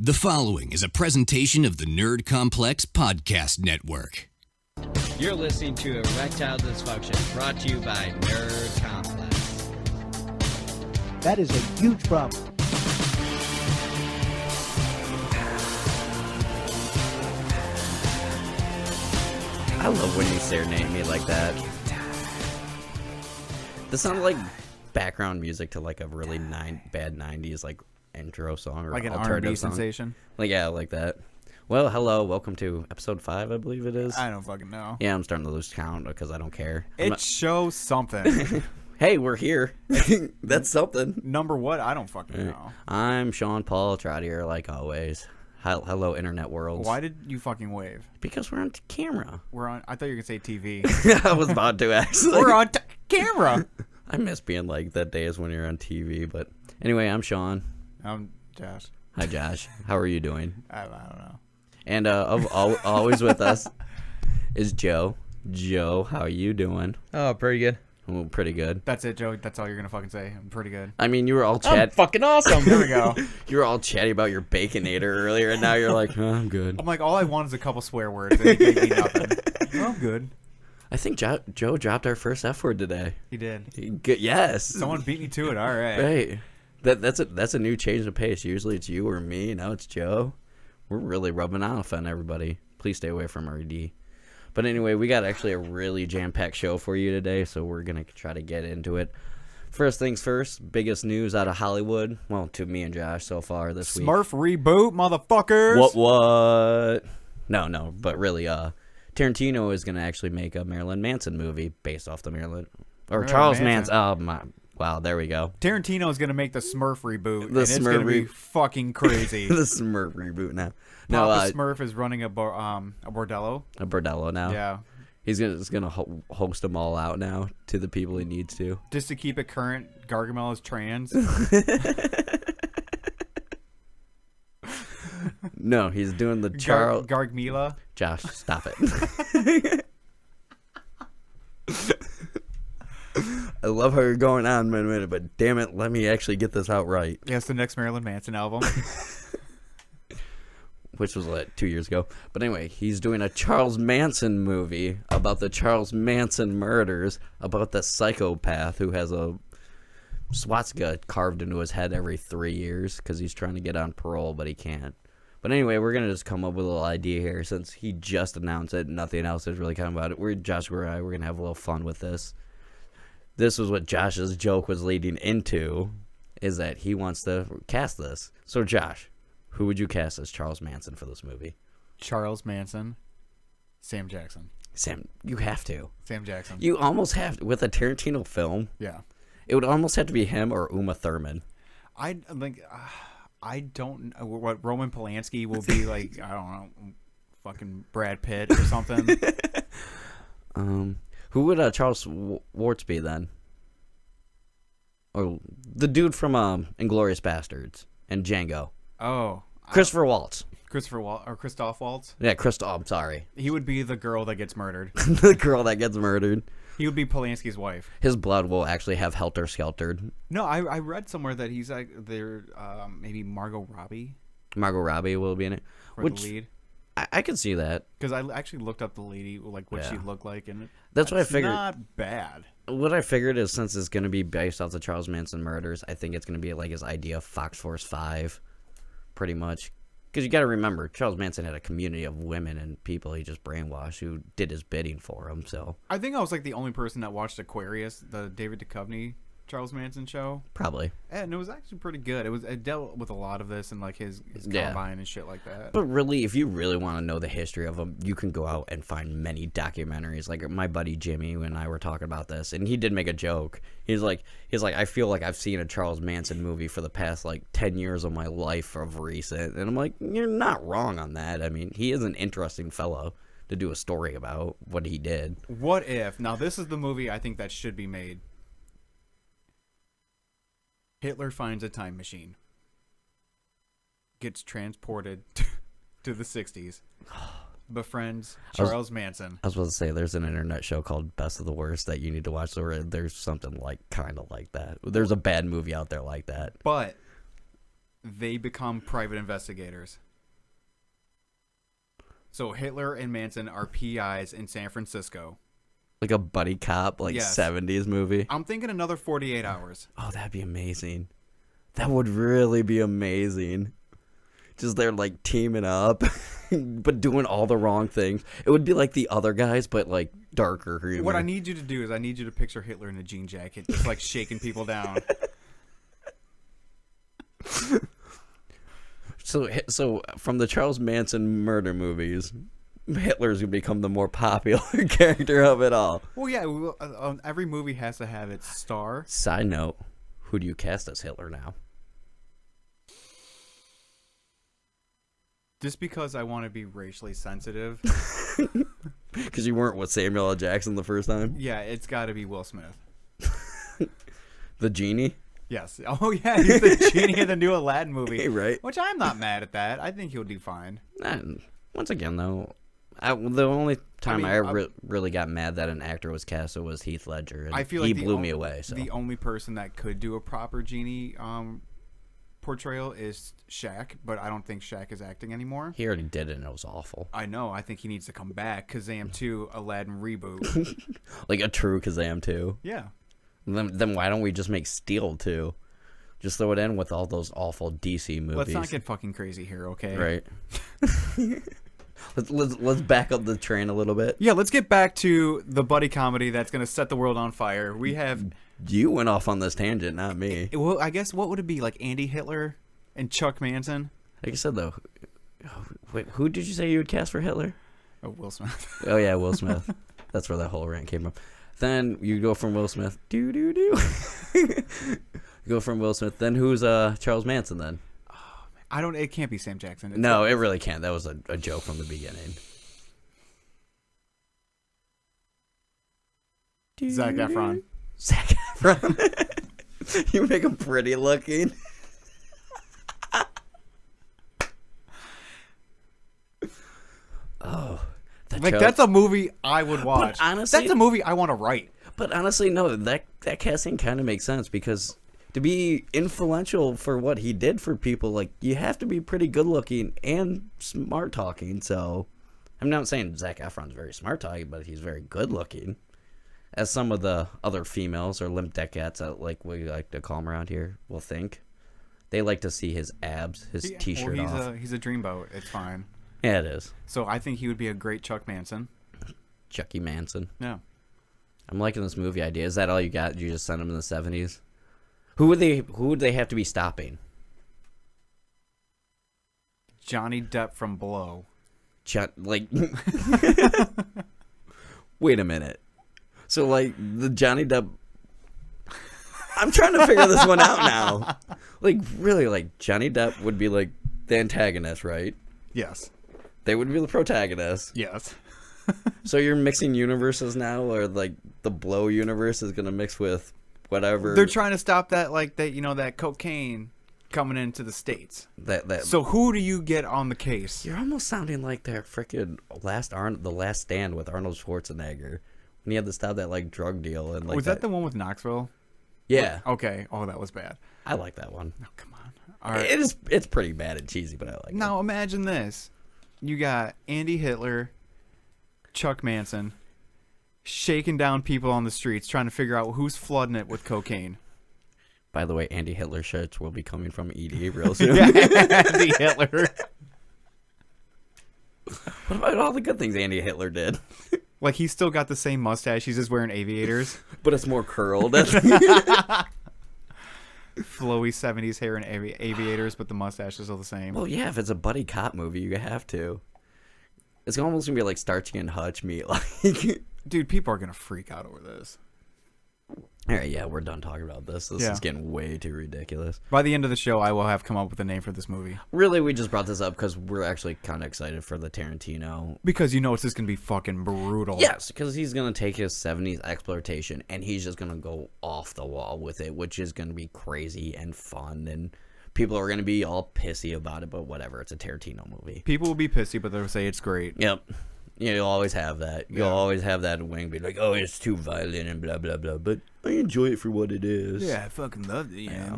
The following is a presentation of the Nerd Complex Podcast Network. You're listening to Erectile Dysfunction, brought to you by Nerd Complex. That is a huge problem. I love when you serenade me like that. This sounds like background music to like a really bad 90s like intro song or like an alternative R&B song. sensation. Like yeah, like that. Well, hello, welcome to episode 5, I believe it is. I don't fucking know. Yeah, I'm starting to lose count because I don't care. It shows something. Hey, we're here. That's something. Number what? I don't fucking know. I'm Sean Paul Trottier, like always. Hello, internet worlds. Why did you fucking wave? Because we're on camera. We're on. I thought you were gonna say TV. I was about to actually. We're on camera. I miss being like that days when you're on TV, but anyway, I'm Sean. I'm Josh. Hi, Josh. How are you doing? I don't know. And always with us is Joe. Joe, how are you doing? Oh, pretty good. Oh, pretty good. That's it, Joe. That's all you're gonna fucking say. I'm pretty good. I mean, you were all I'm fucking awesome. There we go. you were all chatty about your Baconator earlier, and now you're like, oh, I'm good. I'm like, all I want is a couple swear words, and he gave me nothing. Oh, I'm good. I think Joe dropped our first F word today. He did. Yes. Someone beat me to it. All right. Right. That's a new change of pace. Usually it's you or me. Now it's Joe. We're really rubbing off on everybody. Please stay away from RD. But anyway, we got actually a really jam-packed show for you today, so we're going to try to get into it. First things first, biggest news out of Hollywood. Well, to me and Josh so far this week. Smurf reboot, motherfuckers. What? No, but really, Tarantino is going to actually make a Marilyn Manson movie based off the Charles Manson. Oh, my. Wow, there we go. Tarantino is gonna make the Smurf reboot, and it's Smurf gonna be fucking crazy. The Smurf reboot now. Papa Smurf is running a bordello. A bordello now. Yeah. He's gonna host them all out now to the people he needs to. Just to keep it current, Gargamel is trans. No, he's doing the Charles. Gargmila. Josh, stop it. I love how you're going on, minute, but damn it, let me actually get this out right. Yeah, it's the next Marilyn Manson album. Which was 2 years ago. But anyway, he's doing a Charles Manson movie about the Charles Manson murders, about the psychopath who has a swastika carved into his head every 3 years because he's trying to get on parole, but he can't. But anyway, we're going to just come up with a little idea here since he just announced it and nothing else is really coming about it. Josh and I, we're going to have a little fun with this. This was what Josh's joke was leading into, is that he wants to cast this. So, Josh, who would you cast as Charles Manson for this movie? Charles Manson. Sam Jackson. Sam, you have to. Sam Jackson. You almost have to. With a Tarantino film, Yeah. it would almost have to be him or Uma Thurman. I don't know what Roman Polanski will be like. I don't know. Fucking Brad Pitt or something. Who would Charles Schwartz be then? Or the dude from Inglourious Bastards and Django. Oh. Christopher Waltz. Christoph Waltz. Yeah, I'm sorry. He would be the girl that gets murdered. The girl that gets murdered. He would be Polanski's wife. His blood will actually have helter-skeltered. No, I read somewhere that he's like maybe Margot Robbie. Margot Robbie will be in it. For the lead. I can see that. Because I actually looked up the lady, like what she looked like, and that's what I figured. Not bad. What I figured is since it's going to be based off the Charles Manson murders, I think it's going to be like his idea of Fox Force 5, pretty much. Because you got to remember, Charles Manson had a community of women and people he just brainwashed who did his bidding for him. So I think I was like the only person that watched Aquarius, the David Duchovny Charles Manson show. Probably. And it was actually pretty good. It dealt with a lot of this and like his combine and shit like that. But really, if you really want to know the history of him, you can go out and find many documentaries. Like my buddy Jimmy and I were talking about this, and he did make a joke. He's like, I feel like I've seen a Charles Manson movie for the past 10 years of my life of recent, and I'm like, you're not wrong on that. I mean, he is an interesting fellow to do a story about what he did. What if? Now this is the movie I think that should be made. Hitler finds a time machine, gets transported to the 60s, befriends Charles Manson. I was about to say, there's an internet show called Best of the Worst that you need to watch. There's something kind of like that. There's a bad movie out there like that. But they become private investigators. So Hitler and Manson are PIs in San Francisco. Like a buddy cop, like Yes. 70s movie. I'm thinking another 48 hours. Oh, that'd be amazing. That would really be amazing. Just they're like teaming up, but doing all the wrong things. It would be like the other guys, but like darker humor. What I need you to do is I need you to picture Hitler in a jean jacket, just like shaking people down. So from the Charles Manson murder movies, Hitler's gonna become the more popular character of it all. Well, yeah, every movie has to have its star. Side note, who do you cast as Hitler now? Just because I want to be racially sensitive, Because you weren't with Samuel L. Jackson the first time. yeah, it's got to be Will Smith. The genie, Yes. Oh, yeah, he's the genie in the new Aladdin movie. right? Which I'm not mad at that. I think he'll do fine. And once again, though, the only time I, mean, really got mad that an actor was cast was Heath Ledger, and I feel he like blew me away. So the only person that could do a proper genie portrayal is Shaq, but I don't think Shaq is acting anymore. he already did it, and it was awful. I know. I think he needs to come back. Kazam 2, Aladdin reboot. Like a true Kazam too. Yeah. Then why don't we just make Steel 2? Just throw it in with all those awful DC movies. Let's not get fucking crazy here, okay? right. let's back up the train a little bit. Yeah, let's get back to the buddy comedy that's going to set the world on fire. We have, You went off on this tangent, not me. well, I guess, what would it be? Like Andy Hitler and Chuck Manson? Like I said though, wait, who did you say you would cast for Hitler? Oh, Will Smith. Oh yeah, Will Smith. That's where that whole rant came from. Then you go from Will Smith. Do do do. Go from Will Smith. Then who's Charles Manson then? It can't be Sam Jackson. It's No, it really can't. That was a joke from the beginning. Zac Efron. Zac Efron. You make him pretty looking. Oh, That's a movie I would watch. honestly- that's a movie I want to write. But honestly, no, that casting kind of makes sense because to be influential for what he did for people, like, you have to be pretty good looking and smart talking. So I'm not saying Zac Efron's very smart talking, but he's very good looking. As some of the other females or limp decats, like we like to call them around here, will think. They like to see his abs, his t-shirt off. He's a dreamboat. It's fine. Yeah, it is. So I think he would be a great Chuck Manson. Chucky Manson. No. I'm liking this movie idea. Is that all you got? You just sent him in the 70s? Who would they have to be stopping? Johnny Depp from Blow. Like, wait a minute. So, like, the Johnny Depp. I'm trying to figure this one out now. Like, really, like, Johnny Depp would be, like, the antagonist, right? Yes. They would be the protagonist. Yes. So you're mixing universes now, or, like, the Blow universe is going to mix with whatever. They're trying to stop that cocaine coming into the States. That. So who do you get on the case? You're almost sounding like that freaking The Last Stand with Arnold Schwarzenegger. When he had to stop that, like, drug deal. And like Was that the one with Knoxville? Yeah. Okay. Oh, that was bad. I like that one. Oh, come on. All right. It's pretty bad and cheesy, but I like it. Now imagine this. You got Andy Hitler, Chuck Manson, shaking down people on the streets trying to figure out who's flooding it with cocaine. By the way, Andy Hitler shirts will be coming from ED real soon. Andy Hitler. What about all the good things Andy Hitler did? Like, he's still got the same mustache. He's just wearing aviators. But it's more curled. Flowy 70s hair and aviators, but the mustache is still the same. Well, yeah, if it's a buddy cop movie, you have to. It's almost going to be like Starsky and Hutch meet. Like, Dude, people are going to freak out over this. all right, yeah, we're done talking about this. This Yeah. is getting way too ridiculous. By the end of the show, I will have come up with a name for this movie. Really, we just brought this up because we're actually kind of excited for the Tarantino. Because you know it's just going to be fucking brutal. Yes, because he's going to take his 70s exploitation and he's just going to go off the wall with it, which is going to be crazy and fun. And people are going to be all pissy about it, but whatever. It's a Tarantino movie. People will be pissy, but they'll say it's great. Yep. You'll always have that. You'll always have that wing be like, oh, it's too violent and blah, blah, blah. But I enjoy it for what it is. Yeah, I fucking love it. Yeah.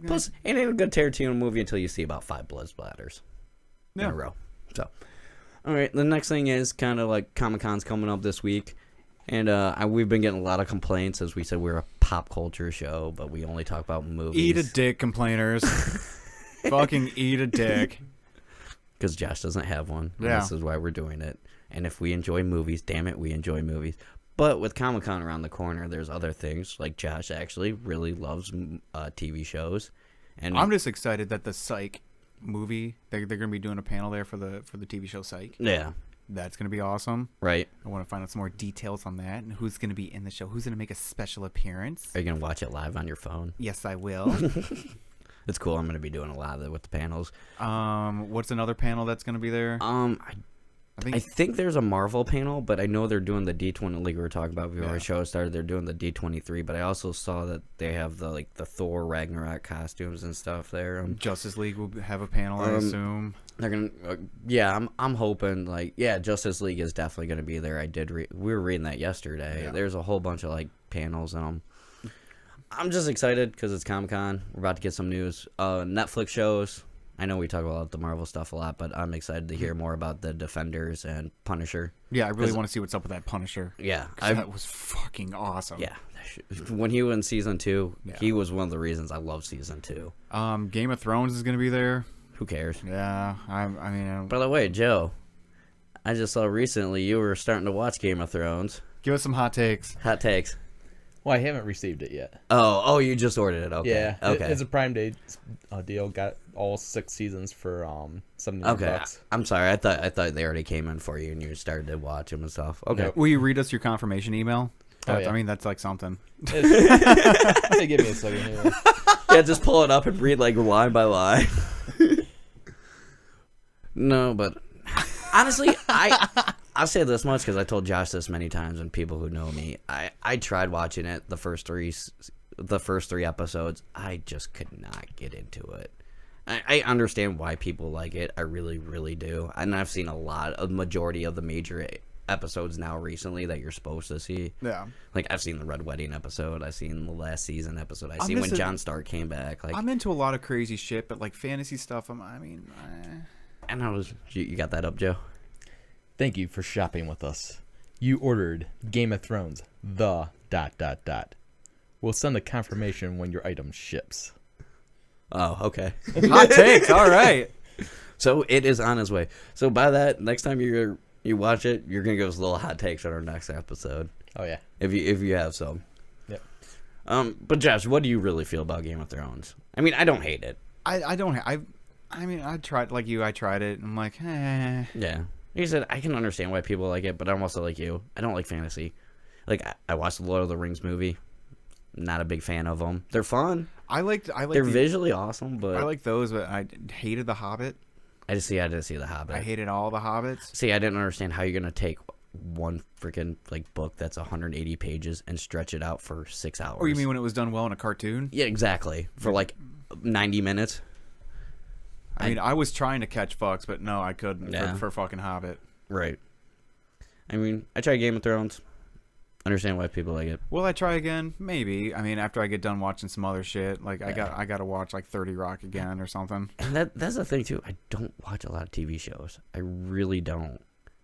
Plus, it ain't a good Tarantino movie until you see about 5 blood splatters in a row. So, all right. The next thing is kind of like Comic-Con's coming up this week. And we've been getting a lot of complaints. As we said, we're a pop culture show, but we only talk about movies. Eat a dick, complainers. Fucking eat a dick. Because Josh doesn't have one. And Yeah. this is why we're doing it. And if we enjoy movies, damn it, we enjoy movies. But with Comic-Con around the corner, there's other things. Like Josh actually really loves TV shows. And I'm just excited that the Psych movie, they're going to be doing a panel there for the TV show Psych. yeah, That's going to be awesome. right. I want to find out some more details on that and who's going to be in the show. Who's going to make a special appearance? Are you going to watch it live on your phone? Yes, I will. It's cool. I'm going to be doing a lot of it with the panels. What's another panel that's going to be there? I think there's a Marvel panel, but I know they're doing the D20, like we were talking about before the show started. They're doing the D23, but I also saw that they have the Thor Ragnarok costumes and stuff there. Justice League will have a panel, I assume. They're gonna, I'm hoping Justice League is definitely gonna be there. We were reading that yesterday. Yeah. There's a whole bunch of panels and I'm just excited because it's Comic-Con. We're about to get some news. Netflix shows. I know we talk about the Marvel stuff a lot, but I'm excited to hear more about the Defenders and Punisher. Yeah, I really want to see what's up with that Punisher. Yeah, That was fucking awesome. yeah. When he was in season 2, he was one of the reasons I love season 2. Game of Thrones is going to be there. Who cares? Yeah, I mean, By the way, Joe, I just saw recently you were starting to watch Game of Thrones. give us some hot takes. Hot takes. Well, I haven't received it yet. Oh, you just ordered it. Okay. Yeah. Okay. It's a Prime Day deal. Got all 6 seasons for $79. Okay. I'm sorry. I thought they already came in for you and you started to watch them and stuff. Okay. Nope. Will you read us your confirmation email? Yeah. I mean, that's like something. Hey, give me a second here. Yeah, just pull it up and read line by line. No, but honestly, I'll say this much because I told Josh this many times, and people who know me, I tried watching it the first three episodes. I just could not get into it. I understand why people like it. I really, really do. And I've seen a majority of the major episodes now recently that you're supposed to see. Yeah. Like, I've seen the Red Wedding episode. I've seen the last season episode. I've I'm seen when just Jon Stark came back. I'm into a lot of crazy shit, but fantasy stuff, And you got that up, Joe? Thank you for shopping with us. You ordered Game of Thrones, the ... We'll send a confirmation when your item ships. Oh, okay. hot takes. All right. So it is on its way. So by that, next time you watch it, you're gonna give us a little hot takes on our next episode. Oh yeah. If you have some. Yep. But Josh, what do you really feel about Game of Thrones? I mean, I don't hate it. I don't. I tried like you. I tried it. I'm like, eh. Yeah. Like I said, I can understand why people like it, but I'm also like you. I don't like fantasy. Like I watched the Lord of the Rings movie. Not a big fan of them. They're fun. I like. They're visually awesome, but I like those, but I hated The Hobbit. I didn't see The Hobbit. I hated all the Hobbits. See, I didn't understand how you're gonna take one freaking book that's 180 pages and stretch it out for 6 hours. Or you mean when it was done well in a cartoon? Yeah, exactly. For 90 minutes. I mean, I was trying to catch fucks, but no, I couldn't Yeah. for fucking Hobbit. Right. I mean, I tried Game of Thrones. Understand why people like it. Will I try again? Maybe. I mean, after I get done watching some other shit, I got to watch 30 Rock again or something. And that's the thing too. I don't watch a lot of TV shows. I really don't.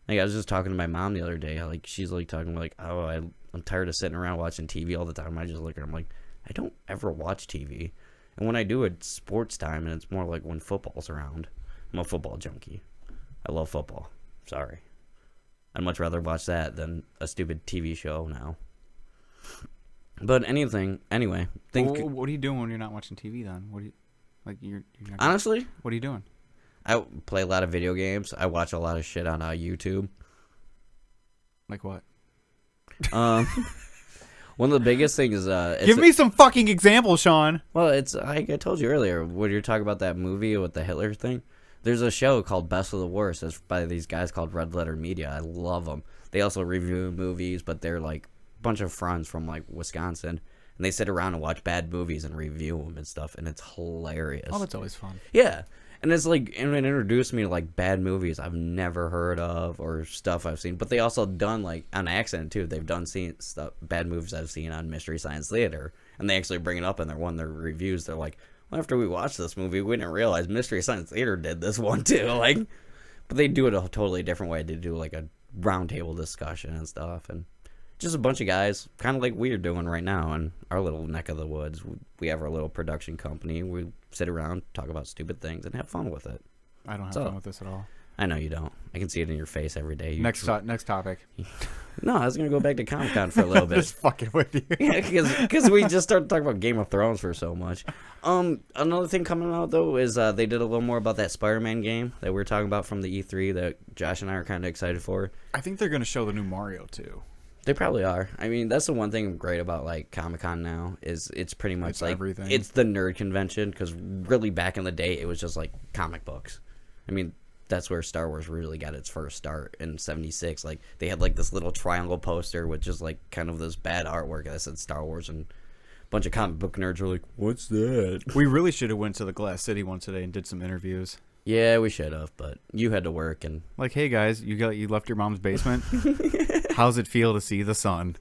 I was just talking to my mom the other day. She's talking oh, I'm tired of sitting around watching TV all the time. I just look at her. I'm like, I don't ever watch TV. And when I do, it's sports time, and it's more like when football's around. I'm a football junkie. I love football. Sorry. I'd much rather watch that than a stupid TV show now. But anyway, What are you doing when you're not watching TV then? What do you you're not honestly, what are you doing? I play a lot of video games. I watch a lot of shit on YouTube. Like what? One of the biggest things is Give me some fucking examples, Sean. Well, it's like I told you earlier when you're talking about that movie with the Hitler thing. There's a show called Best of the Worst. It's by these guys called Red Letter Media. I love them. They also review movies, but they're a bunch of friends from Wisconsin, and they sit around and watch bad movies and review them and stuff, and it's hilarious. Oh, that's always fun. Yeah, And it's like, and it introduced me to like bad movies I've never heard of or stuff I've seen. But they also done like on accident too. They've done stuff, bad movies I've seen on Mystery Science Theater, and they actually bring it up in their reviews. They're like, well, after we watched this movie, we didn't realize Mystery Science Theater did this one too. Like, but they do it a totally different way. They do like a roundtable discussion and stuff, and just a bunch of guys, kind of like we're doing right now in our little neck of the woods. We have our little production company. We sit around, talk about stupid things, and have fun with it. I don't have So- fun with this at all. I know you don't. I can see it in your face every day. Next topic. No, I was gonna go back to Comic-Con for a little bit. Just fucking with you. Yeah, because we just started talking about Game of Thrones for so much. Another thing coming out though is they did a little more about that Spider-Man game that we were talking about from the E3 that Josh and I are kind of excited for. I think they're gonna show the new Mario too. They probably are. I mean, that's the one thing great about like Comic-Con now is it's pretty much It's like everything. it's the nerd convention because really back in the day it was just like comic books. I mean, that's where Star Wars really got its first start in '76. Like they had like this little triangle poster with just like kind of this bad artwork that said Star Wars, and a bunch of comic book nerds were like, "What's that?" We really should have went to the Glass City one today and did some interviews. Yeah, we should have, but you had to work, and Like, hey guys, you left your mom's basement. How's it feel to see the sun?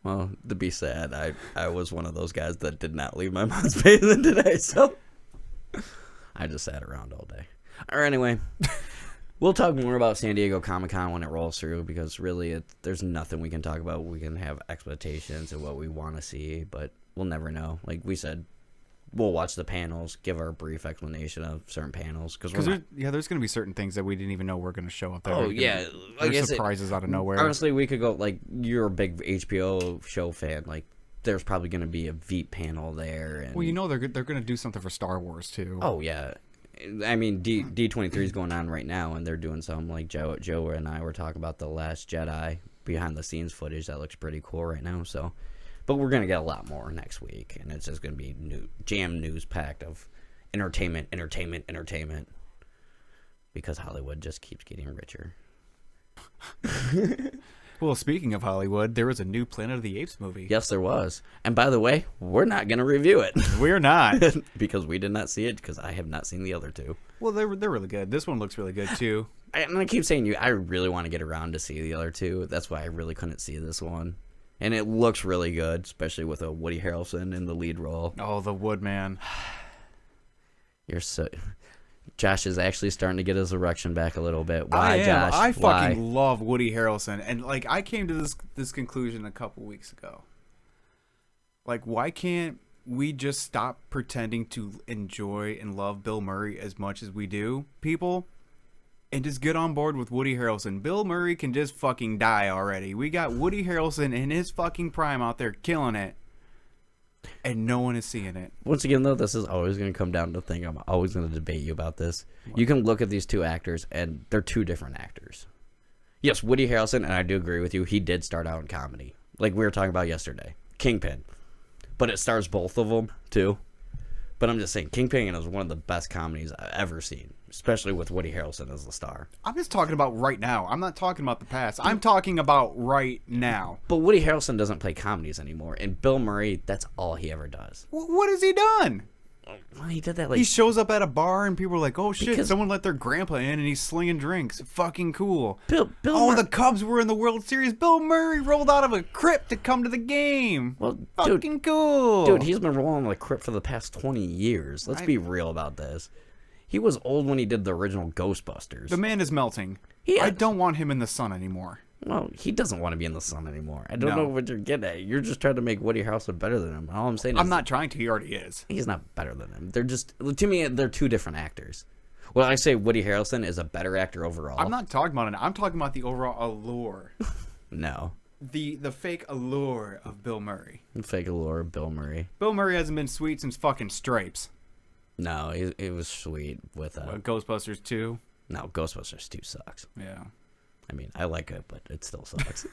well, to be sad, I was one of those guys that did not leave my mom's basement today, so I just sat around all day. Or anyway, we'll talk more about San Diego Comic-Con when it rolls through because really there's nothing we can talk about. We can have expectations of what we want to see, but we'll never know. Like we said, we'll watch the panels, give our brief explanation of certain panels because there's gonna be certain things that we didn't even know were gonna show up there. Oh yeah, I There's guess surprises out of nowhere. Honestly, we could go like you're a big HBO show fan, like there's probably going to be a Veep panel there. And, well, you know they're gonna do something for Star Wars too. oh yeah, I mean D23 is going on right now, and they're doing some like Joe and I were talking about the Last Jedi behind the scenes footage that looks pretty cool right now. So, but we're gonna get a lot more next week, and it's just gonna be news packed of entertainment, because Hollywood just keeps getting richer. Well, speaking of Hollywood, there was a new Planet of the Apes movie. Yes, there was. And by the way, we're not going to review it We're not. because we did not see it because I have not seen the other two. Well, they're really good. This one looks really good too. And I keep saying I really want to get around to see the other two. That's why I really couldn't see this one. And it looks really good, especially with a Woody Harrelson in the lead role. Oh, the Woodman. You're so... Josh is actually starting to get his erection back a little bit. Why, I am. Josh? I Why? fucking love Woody Harrelson, and like I came to this conclusion a couple weeks ago. Like, why can't we just stop pretending to enjoy and love Bill Murray as much as we do, people, and just get on board with Woody Harrelson? Bill Murray can just fucking die already. We got Woody Harrelson in his fucking prime out there killing it, and no one is seeing it. Once again, though, this is always going to come down to the thing. I'm always going to debate you about this. You can look at these two actors, and they're two different actors. Yes, Woody Harrelson, and I do agree with you, he did start out in comedy. Like we were talking about yesterday. Kingpin. But it stars both of them, too. But I'm just saying, Kingpin is one of the best comedies I've ever seen, especially with Woody Harrelson as the star. I'm just talking about right now. I'm not talking about the past. I'm talking about right now. But Woody Harrelson doesn't play comedies anymore, and Bill Murray, that's all he ever does. What has he done? Well, he did that like... He shows up at a bar and people are like, "Oh shit, Because- someone let their grandpa in and he's slinging drinks." Fucking cool. Bill Oh, Murray... the Cubs were in the World Series. Bill Murray rolled out of a crypt to come to the game. Well, Fucking cool. Dude, he's been rolling the crypt for the past 20 years. Let's be real about this. He was old when he did the original Ghostbusters. The man is melting. He I is. don't want him in the sun anymore. Well, he doesn't want to be in the sun anymore. I don't No. know what you're getting at. You're just trying to make Woody Harrelson better than him. All I'm saying is I'm not trying to. He already is. he's not better than him. They're just, to me, they're two different actors. Well, I say Woody Harrelson is a better actor overall. I'm not talking about it. I'm talking about the overall allure. No. The fake allure of Bill Murray. Fake allure, Bill Murray. Bill Murray hasn't been sweet since fucking Stripes. No, it was sweet with... Ghostbusters 2. No, Ghostbusters 2 sucks. Yeah. I mean, I like it, but it still sucks.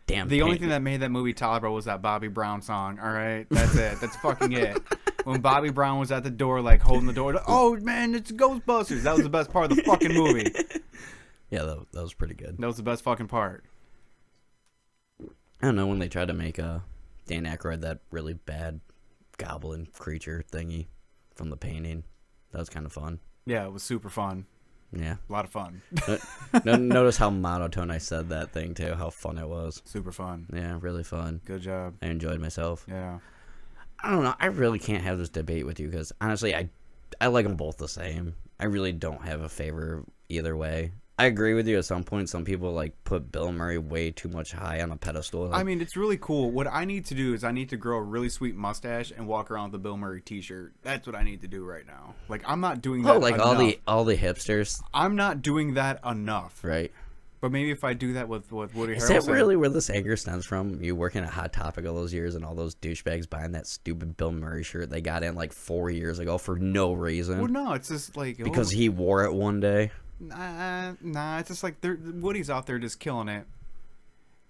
Damn. The only pain. thing that made that movie tolerable was that Bobby Brown song. All right, that's it. That's fucking it. When Bobby Brown was at the door, like holding the door, oh man, it's Ghostbusters. That was the best part of the fucking movie. Yeah, that was pretty good. That was the best fucking part. I don't know, when they tried to make Dan Aykroyd that really bad goblin creature thingy from The Painting. That was kind of fun. Yeah, it was super fun. Yeah. A lot of fun. Notice how monotone I said that thing too. How fun it was. Super fun. Yeah, really fun. Good job. I enjoyed myself. Yeah. I don't know. I really can't have this debate with you because honestly, I like them both the same. I really don't have a favor either way. I agree with you at some point. Some people like put Bill Murray way too much high on a pedestal. I mean, it's really cool. What I need to do is I need to grow a really sweet mustache and walk around with a Bill Murray T-shirt. That's what I need to do right now. Like, I'm not doing that like enough. all the hipsters, I'm not doing that enough. right? But maybe if I do that with Woody Is Harrelson. that really where this anger stems from? You working at Hot Topic all those years and all those douchebags buying that stupid Bill Murray shirt they got in like 4 years ago for no reason. Well, no, it's just like Because he wore it one day. Nah, it's just like Woody's out there just killing it,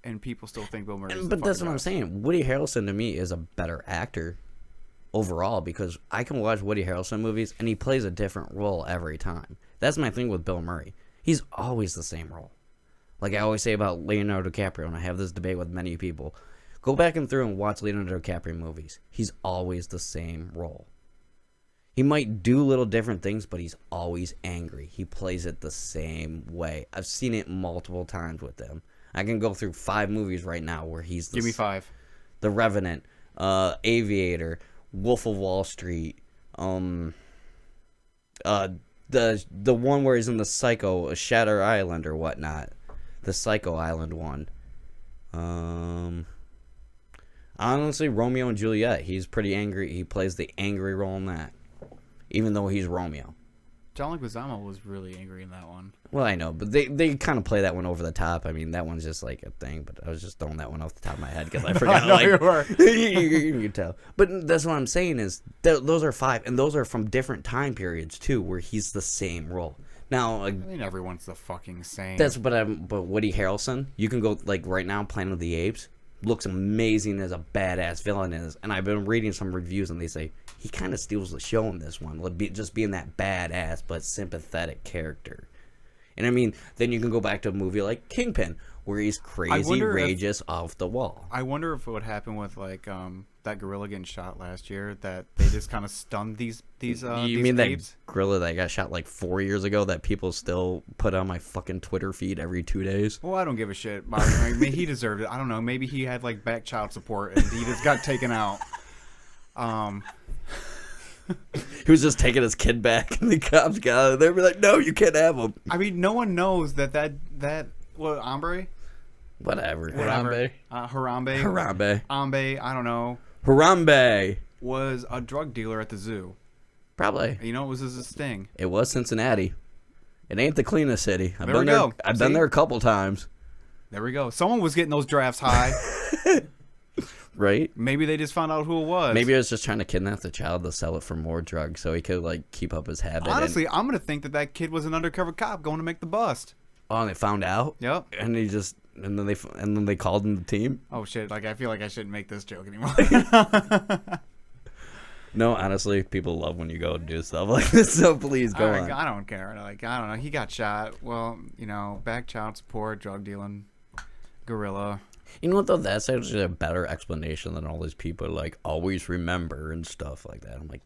and people still think Bill Murray's But the that's fucking what I'm best. saying. Woody Harrelson to me is a better actor overall because I can watch Woody Harrelson movies and he plays a different role every time. That's my thing with Bill Murray. He's always the same role. Like I always say about Leonardo DiCaprio, and I have this debate with many people. Go back and through and watch Leonardo DiCaprio movies. He's always the same role. He might do little different things, but he's always angry. He plays it the same way. I've seen it multiple times with him. I can go through 5 movies right now where he's Give me 5. The Revenant, Aviator, Wolf of Wall Street, the one where he's in the Psycho, Shatter Island or whatnot, the Psycho Island one. Honestly, Romeo and Juliet. He's pretty angry. He plays the angry role in that, even though he's Romeo. John Leguizamo was really angry in that one. Well, I know, but they kind of play that one over the top. I mean, that one's just like a thing, but I was just throwing that one off the top of my head because I forgot. know you were. You can tell. But that's what I'm saying is those are 5, and those are from different time periods too, where he's the same role. Now, I mean, everyone's the fucking same. that's but Woody Harrelson, you can go like right now, Planet of the Apes looks amazing as a badass villain is, and I've been reading some reviews and they say he kind of steals the show in this one, just being that badass but sympathetic character. And I mean, then you can go back to a movie like Kingpin, where he's crazy, outrageous, off the wall. I wonder if what happened with like that gorilla getting shot last year, that they just kind of stunned these You mean apes? that gorilla that got shot like 4 years ago that people still put on my fucking Twitter feed every 2 days? Well, I don't give a shit. I mean, he deserved it. I don't know. Maybe he had like back child support and he just got taken out. He was just taking his kid back, and the cops got him. They were like, "No, you can't have him." I mean, no one knows that what Hombre, Whatever. Harambe. Harambe, Harambe. I don't know, Harambe. was a drug dealer at the zoo. Probably. You know, it was his sting. It was Cincinnati. It ain't the cleanest city. There we go. I've been See? there a couple times. There we go. Someone was getting those drafts high. Right? Maybe they just found out who it was. Maybe I was just trying to kidnap the child to sell it for more drugs so he could, like, keep up his habit. Honestly, I'm gonna think that kid was an undercover cop going to make the bust. Oh, and they found out? Yep. And then they called him the team? Oh shit! Like, I feel like I shouldn't make this joke anymore. No, honestly, people love when you go and do stuff like this, so please go on. I don't care. Like, I don't know. He got shot. Well, you know, back child support, drug dealing, gorilla. You know what, though? That's actually a better explanation than all these people like always remember and stuff like that. I'm like,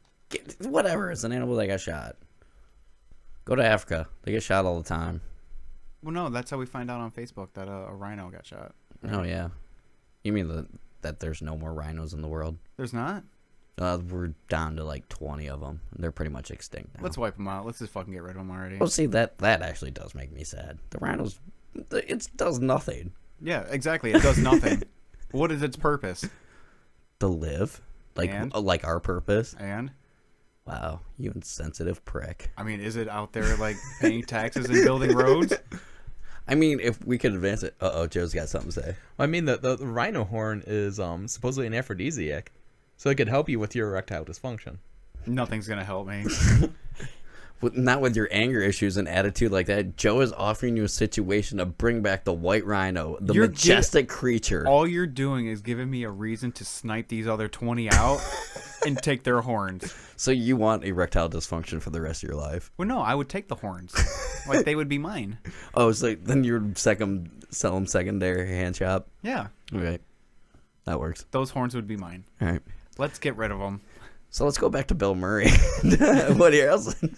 whatever. It's an animal that got shot. Go to Africa. They get shot all the time. Well, no, that's how we find out on Facebook that a rhino got shot. Oh, yeah. You mean that there's no more rhinos in the world? There's not? We're down to like 20 of them. They're pretty much extinct now. Let's wipe them out. Let's just fucking get rid of them already. Well, see, that actually does make me sad. The rhinos, it does nothing. Yeah, exactly. It does nothing. What is its purpose? To live? Like our purpose? And? Wow, you insensitive prick. I mean, is it out there, like, paying taxes and building roads? I mean, if we could advance it. Uh-oh, Joe's got something to say. I mean, the rhino horn is supposedly an aphrodisiac, so it could help you with your erectile dysfunction. Nothing's gonna help me. Not with your anger issues and attitude like that. Joe is offering you a situation to bring back the white rhino, the majestic creature. All you're doing is giving me a reason to snipe these other 20 out and take their horns. So you want erectile dysfunction for the rest of your life? Well, no, I would take the horns. Like, they would be mine. Oh, so then you'd sell them secondary hand shop? Yeah. Okay. That works. Those horns would be mine. All right. Let's get rid of them. So let's go back to Bill Murray. Woody Harrelson.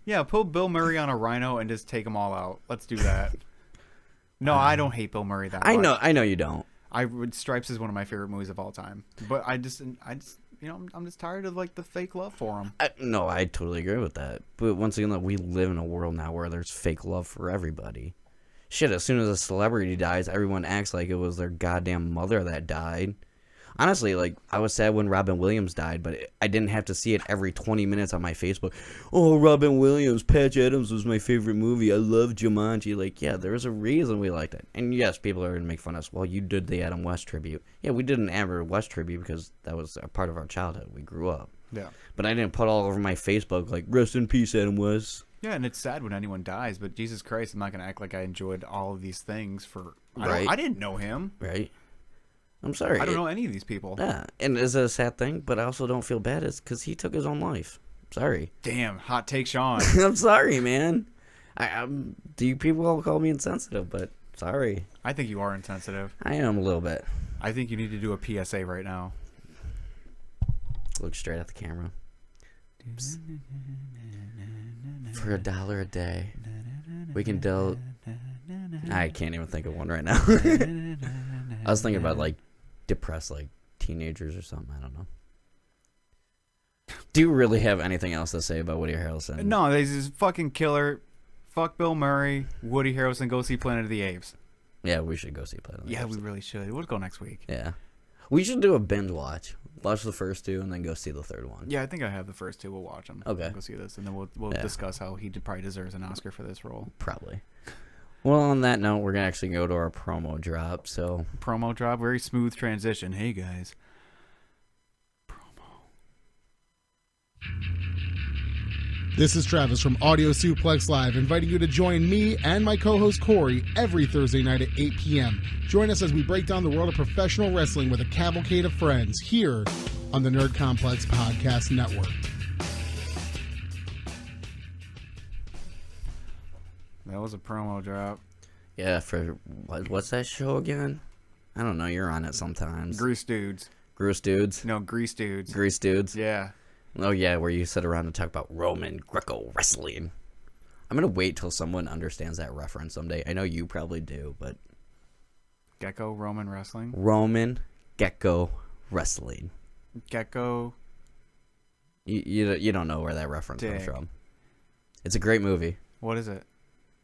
Yeah, put Bill Murray on a rhino and just take them all out. Let's do that. No, I don't hate Bill Murray that much. I know you don't. Stripes is one of my favorite movies of all time. But I just I'm just tired of like the fake love for him. No, I totally agree with that. But once again, we live in a world now where there's fake love for everybody. Shit, as soon as a celebrity dies, everyone acts like it was their goddamn mother that died. Honestly, like, I was sad when Robin Williams died, but I didn't have to see it every 20 minutes on my Facebook. Oh, Robin Williams, Patch Adams was my favorite movie. I love Jumanji. Like, yeah, there's a reason we liked it. And yes, people are going to make fun of us. Well, you did the Adam West tribute. Yeah, we did an Adam West tribute because that was a part of our childhood. We grew up. Yeah. But I didn't put all over my Facebook, like, rest in peace, Adam West. Yeah, and it's sad when anyone dies, but Jesus Christ, I'm not going to act like I enjoyed all of these things for... Right. I didn't know him. Right. I'm sorry. I don't know any of these people. Yeah, and it's a sad thing, but I also don't feel bad. It's because he took his own life. Sorry. Damn, hot take, Sean. I'm sorry, man. You people call me insensitive, but sorry. I think you are insensitive. I am a little bit. I think you need to do a PSA right now. Look straight at the camera. Psst. For $1 a day, we can deal. I can't even think of one right now. I was thinking about like depressed like teenagers or something. I don't know. Do you really have anything else to say about Woody Harrelson? No, he's just fucking killer. Fuck Bill Murray, Woody Harrelson. Go see Planet of the Apes. Yeah, we should go see Planet of the Apes. Yeah, we really should. We'll go next week. Yeah, we should do a binge watch. Watch the first two and then go see the third one. Yeah, I think I have the first two. We'll watch them. Okay. We'll go see this, and then we'll discuss how he probably deserves an Oscar for this role. Probably. Well, on that note, we're gonna actually go to our promo drop. So promo drop, very smooth transition. Hey guys. This is Travis from Audio Suplex Live, inviting you to join me and my co-host Corey every Thursday night at 8 p.m. Join us as we break down the world of professional wrestling with a cavalcade of friends here on the Nerd Complex Podcast Network. That was a promo drop. yeah, for what's that show again? I don't know. You're on it sometimes. Grease Dudes. Grease Dudes. No, Grease Dudes. Grease Dudes. Yeah. Oh yeah, where you sit around and talk about Roman Greco wrestling. I'm gonna wait till someone understands that reference someday. I know you probably do, but Gecko Roman Wrestling. Roman Gecko wrestling. Gecko. You don't know where that reference comes Dick. from. It's a great movie. What is it?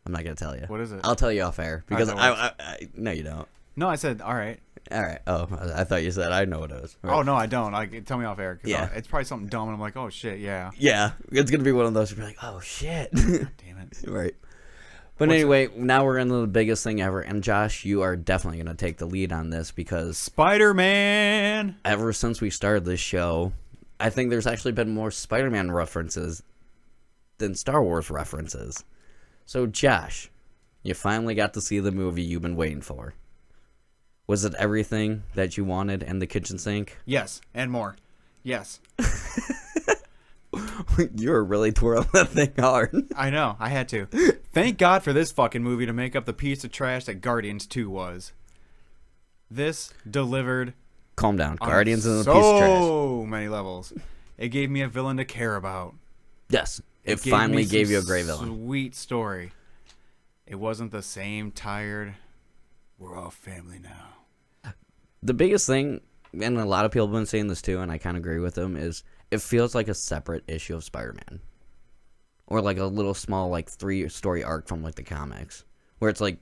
I'm not gonna tell you. What is it? I'll tell you off air because that I no, you don't. No, I said all right. All right. Oh, I thought you said I know what it is. Right. Oh no, I don't. Like, tell me off air. 'Cause Yeah. it's probably something dumb, and I'm like, oh shit, yeah. Yeah, it's gonna be one of those. You're like, oh shit. Damn it. Right. But anyway, now we're into the biggest thing ever, and Josh, you are definitely gonna take the lead on this because Spider-Man. ever since we started this show, I think there's actually been more Spider-Man references than Star Wars references. So, Josh, you finally got to see the movie you've been waiting for. Was it everything that you wanted in the kitchen sink? Yes, and more. Yes. You were really twirling that thing hard. I know. I had to. Thank God for this fucking movie to make up the piece of trash that Guardians 2 was. This delivered Calm down. on Guardians of the Piece of Trash. so many levels. It gave me a villain to care about. Yes. It gave finally me gave some you a great villain. Sweet story. It wasn't the same tired, we're all family now. The biggest thing, and a lot of people have been saying this too, and I kind of agree with them, is it feels like a separate issue of Spider-Man. Or like a little small, like, 3-story arc from, like, the comics. Where it's like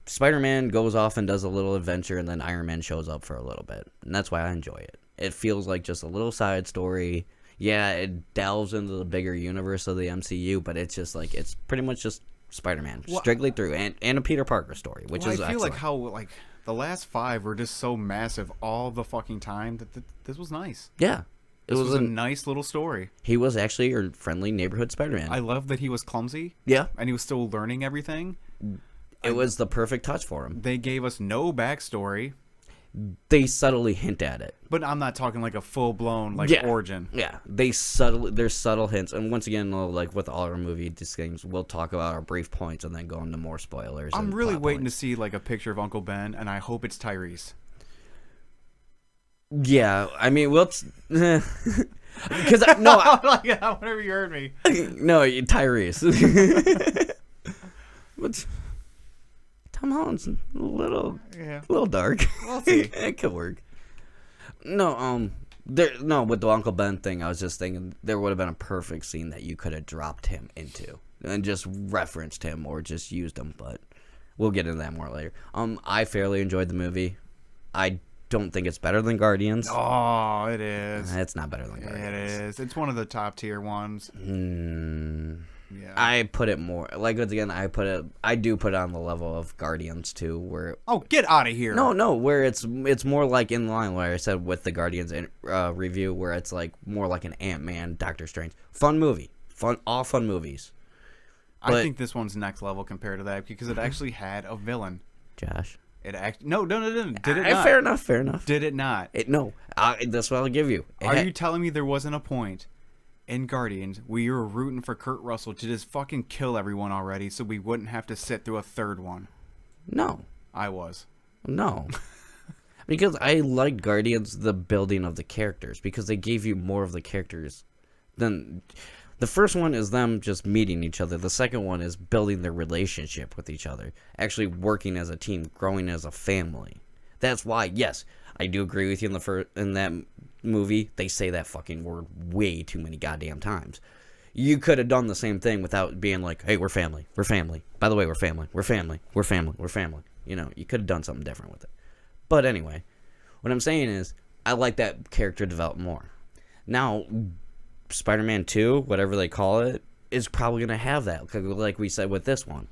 Spider-Man goes off and does a little adventure, and then Iron Man shows up for a little bit. And that's why I enjoy it. It feels like just a little side story. Yeah, it delves into the bigger universe of the MCU, but it's just like, it's pretty much just Spider-Man. Well, strictly through. And a Peter Parker story, which is I feel excellent. like how, like, the last 5 were just so massive all the fucking time that this was nice. Yeah. This was a nice little story. He was actually your friendly neighborhood Spider-Man. I love that he was clumsy. Yeah. And he was still learning everything. It was the perfect touch for him. They gave us no backstory. They subtly hint at it. But I'm not talking like a full-blown, like, Yeah. origin. Yeah, there's subtle hints, and once again, like with all our movie things, we'll talk about our brief points and then go into more spoilers. I'm and really plot waiting points. to see, like, a picture of Uncle Ben, and I hope it's Tyrese. Yeah, I mean, because no, Like, whenever you heard me. no, Tyrese. What's Tom Holland's a little dark. We'll see. It could work. No, with the Uncle Ben thing, I was just thinking there would have been a perfect scene that you could have dropped him into and just referenced him or just used him, but we'll get into that more later. I fairly enjoyed the movie. I don't think it's better than Guardians. Oh, it is. It's not better than Guardians. It is. It's one of the top tier ones. Yeah. I put it more like once again. I do put it on the level of Guardians too, where Oh, get out of here. no, where it's more like in line where I said with the Guardians review, where it's like more like an Ant-Man, Doctor Strange, fun movie, all fun movies. I But- think this one's next level compared to that because it actually had a villain. Josh, No. Did it not? Fair enough. Did it not? That's what I'll give you. Are you telling me there wasn't a point in Guardians where you were rooting for Kurt Russell to just fucking kill everyone already so we wouldn't have to sit through a third one? No. I was. No. Because I liked Guardians, the building of the characters, because they gave you more of the characters than... The first one is them just meeting each other. The second one is building their relationship with each other. Actually working as a team, growing as a family. That's why, yes, I do agree with you in that movie. They say that fucking word way too many goddamn times. You could have done the same thing without being like, hey, we're family. We're family. By the way, we're family. We're family. We're family. We're family. You know, you could have done something different with it. But anyway, what I'm saying is, I like that character develop more. Now, Spider-Man 2, whatever they call it, is probably going to have that. Like we said with this one.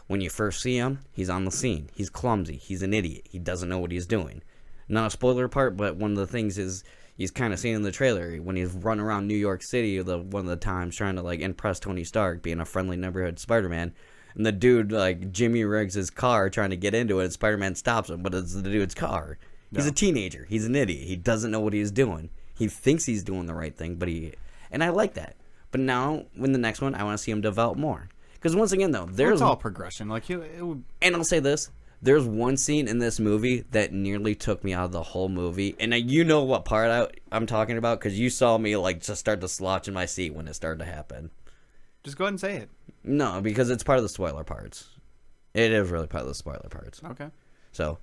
When you first see him, he's on the scene. He's clumsy. He's an idiot. He doesn't know what he's doing. Not a spoiler part, but one of the things is he's kind of seen in the trailer when he's running around New York City one of the times trying to like impress Tony Stark, being a friendly neighborhood Spider-Man. And the dude like Jimmy rigs his car trying to get into it, and Spider-Man stops him, but it's the dude's car. He's a teenager. He's an idiot. He doesn't know what he's doing. He thinks he's doing the right thing, and I like that. But now, in the next one, I want to see him develop more. Because once again, though, It's all progression. Like and I'll say this: there's one scene in this movie that nearly took me out of the whole movie, and you know what part I'm talking about because you saw me like just start to slouch in my seat when it started to happen. just go ahead and say it. No, because it's part of the spoiler parts. It is really part of the spoiler parts. Okay. So,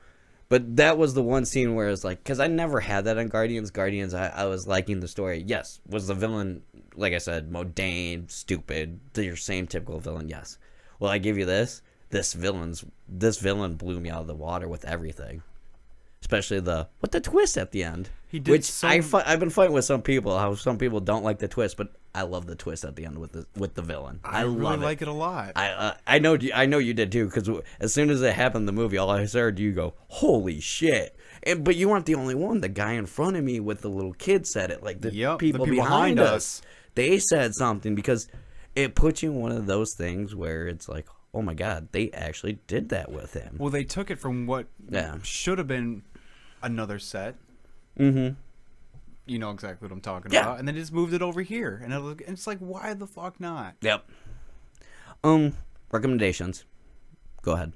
but that was the one scene where it's like, because I never had that on Guardians. I was liking the story. Yes, was the villain, like I said, modane, stupid, your same typical villain? Yes. Well, I give you this. This villain blew me out of the water with everything. Especially the twist at the end. He did which so- I've been fighting with some people, how some people don't like the twist, but I love the twist at the end with the villain. I really love like it a lot. I know you did too, because as soon as it happened in the movie, all I heard you go, "Holy shit!" But you weren't the only one. The guy in front of me with the little kid said it. Like the people behind us, they said something because it puts you in one of those things where it's like, oh my god, they actually did that with him. Well, they took it from what should have been another set. Mm-hmm. You know exactly what I'm talking Yeah. about. And then just moved it over here. And it's like, why the fuck not? Yep. Recommendations. Go ahead.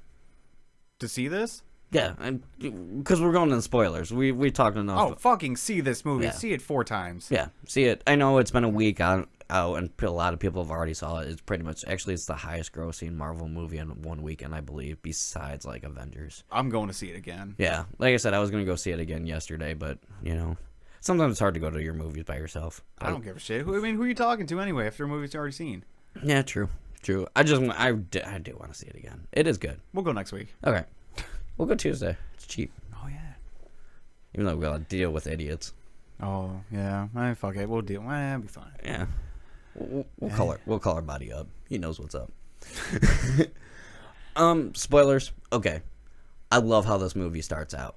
To see this? Yeah, because we're going into spoilers. We talked enough. Oh, fucking see this movie. Yeah. See it 4 times. Yeah, see it. I know it's been a week out, and a lot of people have already saw it. It's pretty much, actually, it's the highest grossing Marvel movie in one weekend, I believe, besides, like, Avengers. I'm going to see it again. Yeah, like I said, I was going to go see it again yesterday, but, you know, sometimes it's hard to go to your movies by yourself. I don't give a shit. Who are you talking to anyway after a movie's already seen? Yeah, true. I do want to see it again. It is good. We'll go next week. Okay. We'll go Tuesday. It's cheap. Oh, yeah. Even though we got to deal with idiots. Oh, yeah. Fuck it. We'll deal. It'll be fine. Yeah. We'll call our body up. He knows what's up. Spoilers. Okay. I love how this movie starts out.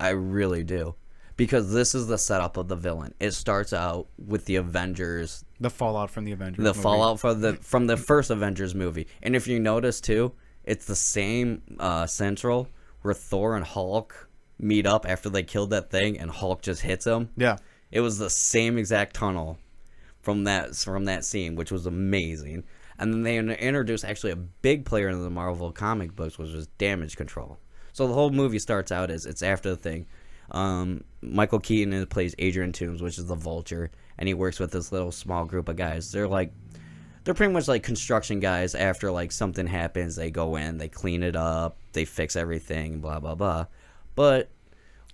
I really do. Because this is the setup of the villain. It starts out with the Avengers. The fallout from the Avengers The movie. fallout from the first Avengers movie. And if you notice, too, it's the same central where Thor and Hulk meet up after they killed that thing and Hulk just hits him. Yeah. It was the same exact tunnel from that scene, which was amazing. And then they introduced actually a big player in the Marvel comic books, which was Damage Control. So the whole movie starts out as it's after the thing. Michael Keaton plays Adrian Toomes, which is the Vulture, and he works with this little small group of guys. They're pretty much like construction guys. After like something happens, they go in, they clean it up, they fix everything, blah blah blah. But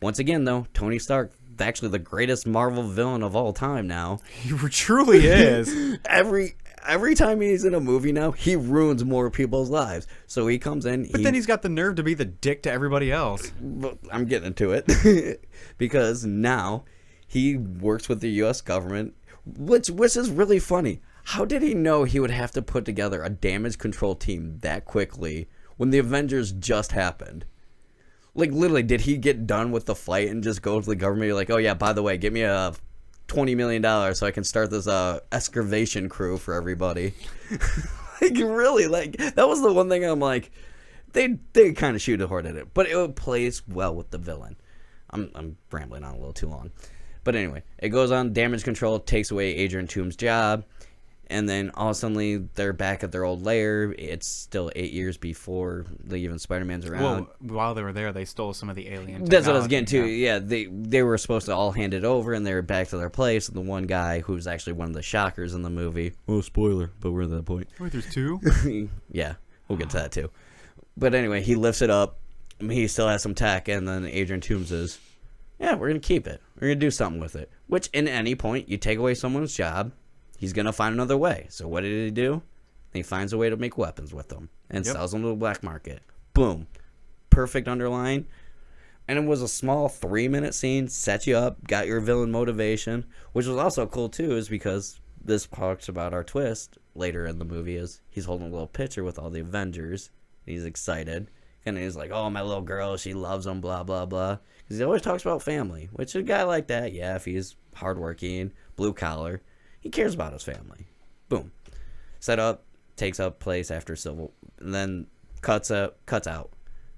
once again, though, Tony Stark, actually the greatest Marvel villain of all time now. He truly is. Every time he's in a movie now, he ruins more people's lives. So he comes in. But then he's got the nerve to be the dick to everybody else. I'm getting into it. Because now he works with the U.S. government, which is really funny. How did he know he would have to put together a damage control team that quickly when the Avengers just happened? Like, literally, did he get done with the fight and just go to the government and be like, oh, yeah, by the way, give me a $20 million so I can start this excavation crew for everybody? Like, really, like, that was the one thing I'm like, they kind of shoot a horde at it. But it plays well with the villain. I'm rambling on a little too long. But anyway, it goes on, damage control takes away Adrian Toomes' job. And then all of a sudden they're back at their old lair. It's still 8 years before even Spider-Man's around. Well, while they were there, they stole some of the alien technology. That's what I was getting to. Yeah, they were supposed to all hand it over, and they were back to their place. And the one guy who's actually one of the shockers in the movie. Oh, spoiler, but we're at that point. Wait, there's two? Yeah, we'll get to that too. But anyway, he lifts it up. He still has some tech, and then Adrian Toomes is, yeah, we're going to keep it. We're going to do something with it. Which, in any point, you take away someone's job, he's going to find another way. So what did he do? He finds a way to make weapons with them and sells them to the black market. Boom. Perfect underline. And it was a small 3-minute scene, set you up, got your villain motivation, which was also cool too, is because this talks about our twist later in the movie is he's holding a little picture with all the Avengers. He's excited. And he's like, oh, my little girl, she loves them, blah, blah, blah. Because he always talks about family, which a guy like that, yeah, if he's hardworking, blue collar, he cares about his family. Boom. Set up, takes up place after and then cuts out.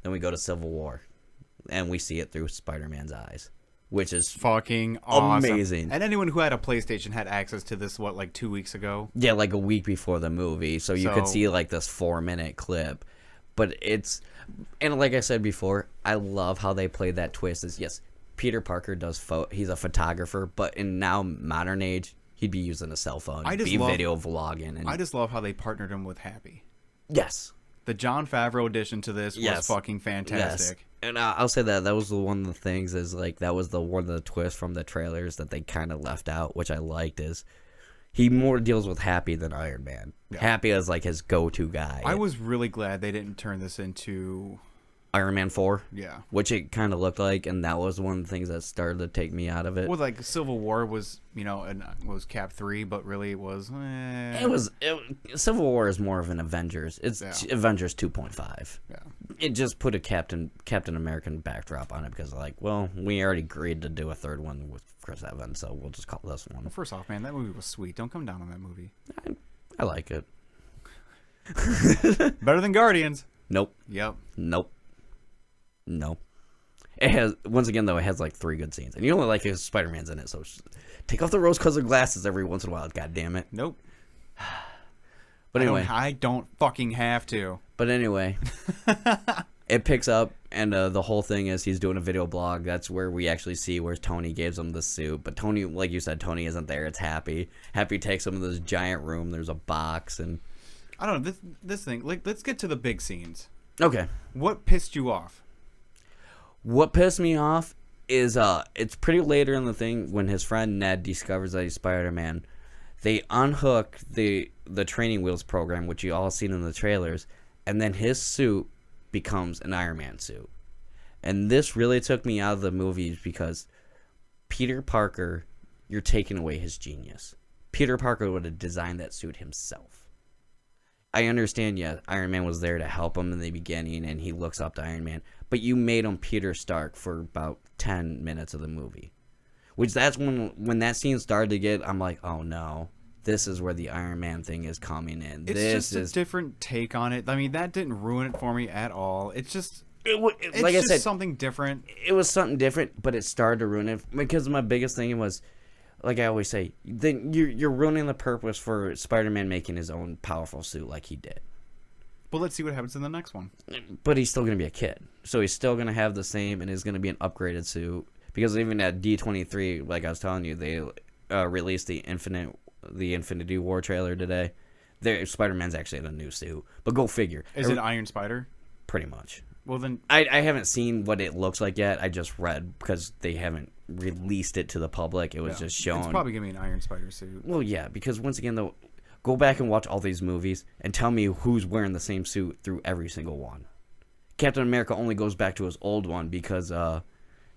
Then we go to Civil War, and we see it through Spider-Man's eyes, which is fucking awesome. Amazing. And anyone who had a PlayStation had access to this, like 2 weeks ago? Yeah, like a week before the movie, so you could see like this 4-minute clip. But it's, and like I said before, I love how they played that twist. Is yes, Peter Parker does he's a photographer, but in now modern age, he'd be using a cell phone, video vlogging. And I just love how they partnered him with Happy. Yes. The Jon Favreau addition to this was fucking fantastic. Yes. And I'll say that was one of the things is like that was one of the twists from the trailers that they kind of left out, which I liked is he more deals with Happy than Iron Man. Yeah. Happy is like his go-to guy. I was really glad they didn't turn this into Iron Man 4. Yeah. Which it kind of looked like, and that was one of the things that started to take me out of it. Well, like Civil War was, was Cap 3, but really it was... Civil War is more of an Avengers. It's Avengers 2.5. Yeah. It just put a Captain American backdrop on it because, like, well, we already agreed to do a third one with Chris Evans, so we'll just call this one. Well, first off, man, that movie was sweet. Don't come down on that movie. I like it. Better than Guardians. Nope. Yep. Nope. No. It has, once again, though, it has like 3 good scenes. And you only like if Spider-Man's in it, so take off the rose-colored glasses every once in a while, god damn it. Nope. But anyway. I don't fucking have to. But anyway, it picks up, and the whole thing is he's doing a video blog. That's where we actually see where Tony gives him the suit. But Tony, like you said, Tony isn't there. It's Happy. Happy takes him to this giant room. There's a box, and... I don't know, this thing, like, let's get to the big scenes. Okay. What pissed you off? What pissed me off is it's pretty later in the thing when his friend Ned discovers that he's Spider-Man. They unhook the training wheels program, which you all seen in the trailers, and then his suit becomes an Iron Man suit. And this really took me out of the movies because Peter Parker, you're taking away his genius. Peter Parker would have designed that suit himself. I understand, yeah, Iron Man was there to help him in the beginning, and he looks up to Iron Man. But you made him Peter Stark for about 10 minutes of the movie. Which that's when that scene started to get, I'm like, oh no, this is where the Iron Man thing is coming in. It's just a different take on it. I mean, that didn't ruin it for me at all. It's just... It's like just I said, something different. It was something different, but it started to ruin it. Because my biggest thing was... Like I always say, then you're ruining the purpose for Spider-Man making his own powerful suit like he did. Well, let's see what happens in the next one. But he's still going to be a kid. So he's still going to have the same and is going to be an upgraded suit. Because even at D23, like I was telling you, they released the Infinity War trailer today. Spider-Man's actually in a new suit. But go figure. Is it Iron Spider? Pretty much. Well, then... I haven't seen what it looks like yet. I just read because they haven't released it to the public. It was just shown. It's probably going to be an Iron Spider suit. Well, yeah, because once again, though, go back and watch all these movies and tell me who's wearing the same suit through every single one. Captain America only goes back to his old one because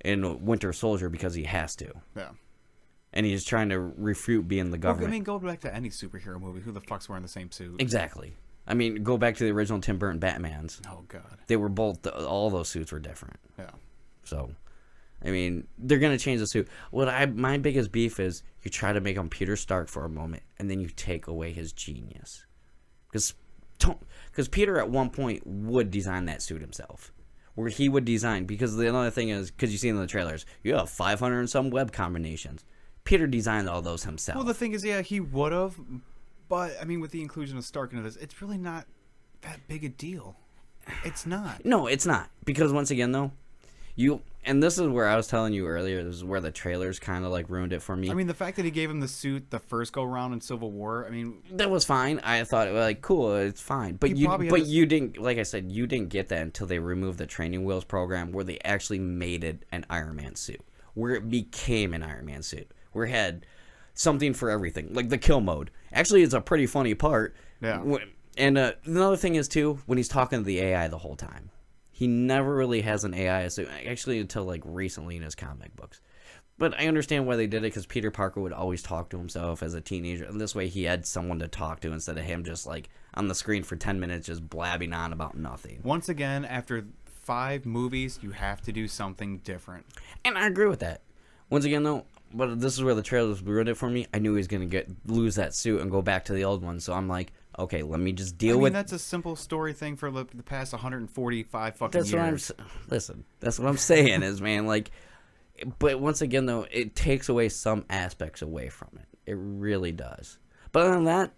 in Winter Soldier because he has to. Yeah. And he's trying to refute being the government. Well, I mean, go back to any superhero movie. Who the fuck's wearing the same suit? Exactly. I mean, go back to the original Tim Burton Batmans. Oh, God. They were both, all those suits were different. Yeah. So, I mean, they're going to change the suit. My biggest beef is you try to make him Peter Stark for a moment, and then you take away his genius. Because Peter at one point would design that suit himself. Where he would design, because the other thing is, because you see in the trailers, you have 500 and some web combinations. Peter designed all those himself. Well, the thing is, yeah, he would have, but, I mean, with the inclusion of Stark into this, it's really not that big a deal. It's not. No, it's not. Because once again, though, and this is where I was telling you earlier, this is where the trailers kind of like ruined it for me. I mean, the fact that he gave him the suit the first go round in Civil War, I mean, that was fine. I thought it was like cool, it's fine. But you didn't, like I said, you didn't get that until they removed the training wheels program where they actually made it an Iron Man suit, where it became an Iron Man suit, where it had something for everything, like the kill mode. Actually, it's a pretty funny part. Yeah. And another thing is too, when he's talking to the AI the whole time. He never really has an AI suit, actually until like recently in his comic books. But I understand why they did it, because Peter Parker would always talk to himself as a teenager. And this way he had someone to talk to instead of him just like on the screen for 10 minutes just blabbing on about nothing. Once again, after 5 movies, you have to do something different. And I agree with that. Once again, though, but this is where the trailers ruined it for me. I knew he was going to lose that suit and go back to the old one. So I'm like, okay, let me just deal with. That's a simple story thing for the past 145 fucking years. Listen, that's what I'm saying is, man, like, but once again, though, it takes away some aspects away from it. It really does. But other than that,